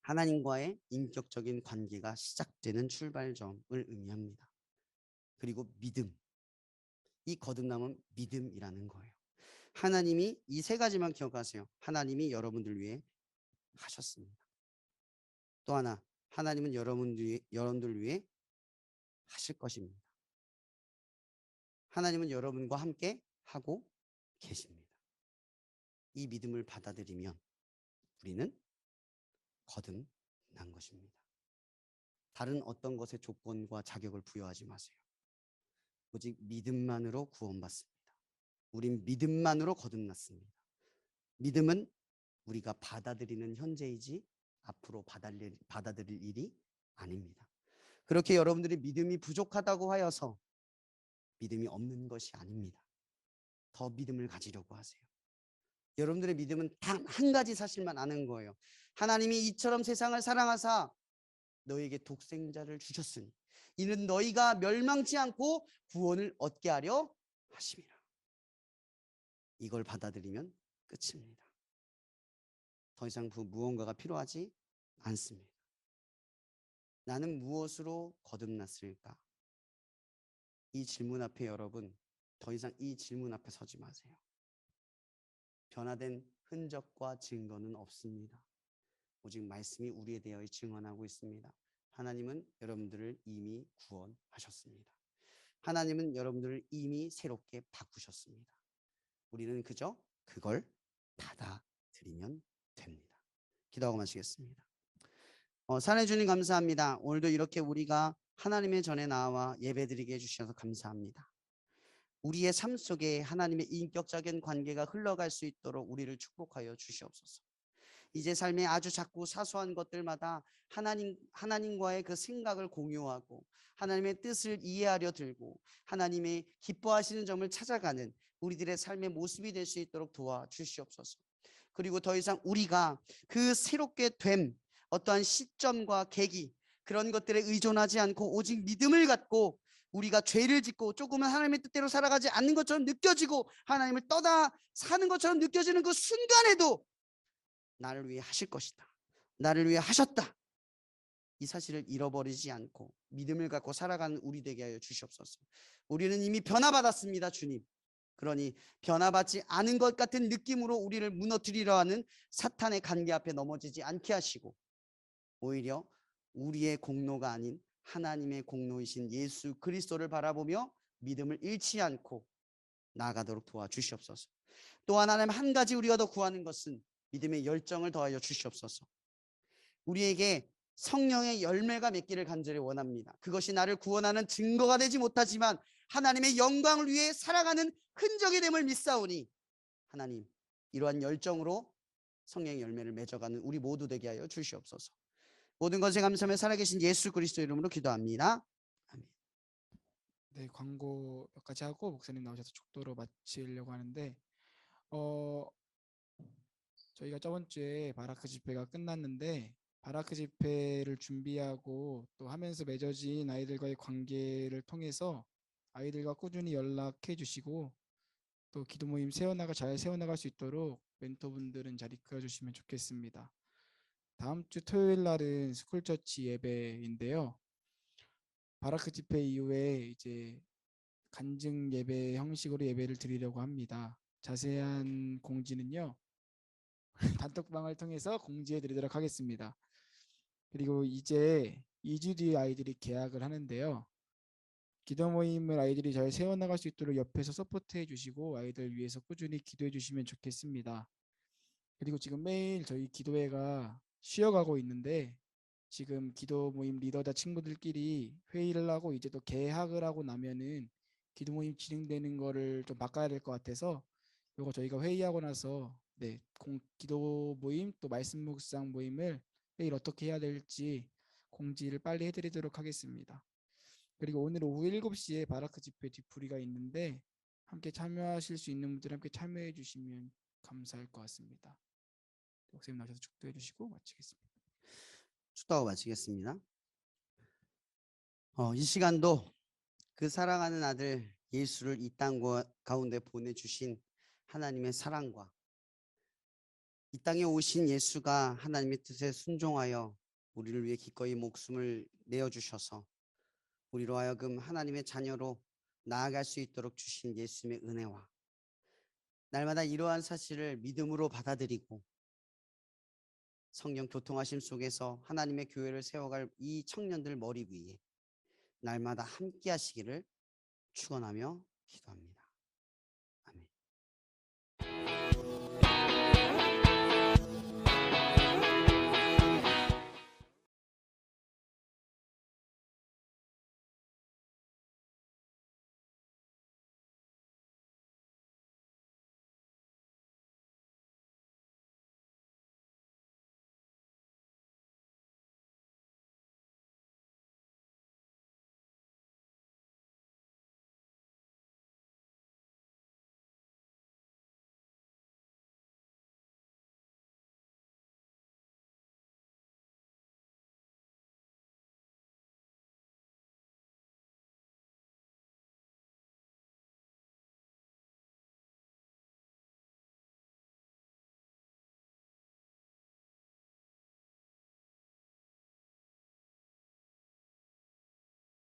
[SPEAKER 2] 하나님과의 인격적인 관계가 시작되는 출발점을 의미합니다. 그리고 믿음. 이 거듭남은 믿음이라는 거예요. 하나님이 이 세 가지만 기억하세요. 하나님이 여러분들 위해 하셨습니다. 또 하나, 하나님은 여러분들 위해 하실 것입니다. 하나님은 여러분과 함께 하고 계십니다. 이 믿음을 받아들이면 우리는 거듭난 것입니다. 다른 어떤 것의 조건과 자격을 부여하지 마세요. 오직 믿음만으로 구원받습니다. 우린 믿음만으로 거듭났습니다. 믿음은 우리가 받아들이는 현재이지 앞으로 받아들일 일이 아닙니다. 그렇게 여러분들이 믿음이 부족하다고 하여서 믿음이 없는 것이 아닙니다. 더 믿음을 가지려고 하세요. 여러분들의 믿음은 단 한 가지 사실만 아는 거예요. 하나님이 이처럼 세상을 사랑하사 너에게 독생자를 주셨으니 이는 너희가 멸망치 않고 구원을 얻게 하려 하심이라. 이걸 받아들이면 끝입니다. 더 이상 무언가가 필요하지 않습니다. 나는 무엇으로 거듭났을까? 이 질문 앞에 여러분 더 이상 이 질문 앞에 서지 마세요. 변화된 흔적과 증거는 없습니다. 오직 말씀이 우리에 대하여 증언하고 있습니다. 하나님은 여러분들을 이미 구원하셨습니다. 하나님은 여러분들을 이미 새롭게 바꾸셨습니다. 우리는 그저 그걸 받아들이면 됩니다. 기도하고 마치겠습니다. 사랑해 주님 감사합니다. 오늘도 이렇게 우리가 하나님의 전에 나와 예배드리게 해주셔서 감사합니다. 우리의 삶 속에 하나님의 인격적인 관계가 흘러갈 수 있도록 우리를 축복하여 주시옵소서. 이제 삶의 아주 작고 사소한 것들마다 하나님과의 그 생각을 공유하고 하나님의 뜻을 이해하려 들고 하나님의 기뻐하시는 점을 찾아가는 우리들의 삶의 모습이 될 수 있도록 도와주시옵소서. 그리고 더 이상 우리가 그 새롭게 됨 어떠한 시점과 계기 그런 것들에 의존하지 않고 오직 믿음을 갖고 우리가 죄를 짓고 조금은 하나님의 뜻대로 살아가지 않는 것처럼 느껴지고 하나님을 떠나 사는 것처럼 느껴지는 그 순간에도 나를 위해 하실 것이다. 나를 위해 하셨다. 이 사실을 잃어버리지 않고 믿음을 갖고 살아가는 우리 되게 하여 주시옵소서. 우리는 이미 변화받았습니다, 주님. 그러니 변화받지 않은 것 같은 느낌으로 우리를 무너뜨리려 하는 사탄의 관계 앞에 넘어지지 않게 하시고 오히려 우리의 공로가 아닌 하나님의 공로이신 예수 그리스도를 바라보며 믿음을 잃지 않고 나아가도록 도와주시옵소서. 또한 하나님 한 가지 우리가 더 구하는 것은 믿음의 열정을 더하여 주시옵소서. 우리에게 성령의 열매가 맺기를 간절히 원합니다. 그것이 나를 구원하는 증거가 되지 못하지만 하나님의 영광을 위해 살아가는 흔적이 됨을 믿사오니 하나님 이러한 열정으로 성령의 열매를 맺어가는 우리 모두 되게 하여 주시옵소서. 모든 것에 감사하며 살아계신 예수 그리스도 이름으로 기도합니다. 아멘.
[SPEAKER 1] 네, 광고 몇 가지 하고 목사님 나오셔서 축도로 마치려고 하는데 저희가 저번 주에 바라크 집회가 끝났는데 바라크 집회를 준비하고 또 하면서 맺어진 아이들과의 관계를 통해서 아이들과 꾸준히 연락해 주시고 또 기도 모임 잘 세워나갈 수 있도록 멘토분들은 잘 이끌어 주시면 좋겠습니다. 다음 주 토요일 날은 스쿨처치 예배인데요. 바라크 집회 이후에 이제 간증 예배 형식으로 예배를 드리려고 합니다. 자세한 공지는요. 단톡방을 통해서 공지해 드리도록 하겠습니다. 그리고 이제 2주 뒤에 아이들이 개학을 하는데요. 기도 모임을 아이들이 잘 세워나갈 수 있도록 옆에서 서포트해 주시고 아이들 위해서 꾸준히 기도해 주시면 좋겠습니다. 그리고 지금 매일 저희 기도회가 쉬어가고 있는데 지금 기도 모임 리더자 친구들끼리 회의를 하고 이제 또 개학을 하고 나면은 기도 모임 진행되는 거를 좀 바꿔야 될 것 같아서 이거 저희가 회의하고 나서 기도 모임 또 말씀 묵상 모임을 내일 어떻게 해야 될지 공지를 빨리 해드리도록 하겠습니다. 그리고 오늘 오후 7시에 바라크 집회 뒤풀이가 있는데 함께 참여하실 수 있는 분들 함께 참여해 주시면 감사할 것 같습니다. 목사님 나오셔서 축도해 주시고 마치겠습니다.
[SPEAKER 2] 축도하고 마치겠습니다. 이 시간도 그 사랑하는 아들 예수를 이 땅 가운데 보내주신 하나님의 사랑과 이 땅에 오신 예수가 하나님의 뜻에 순종하여 우리를 위해 기꺼이 목숨을 내어주셔서 우리로 하여금 하나님의 자녀로 나아갈 수 있도록 주신 예수님의 은혜와 날마다 이러한 사실을 믿음으로 받아들이고 성령 교통하심 속에서 하나님의 교회를 세워갈 이 청년들 머리 위에 날마다 함께 하시기를 축원하며 기도합니다. 아멘.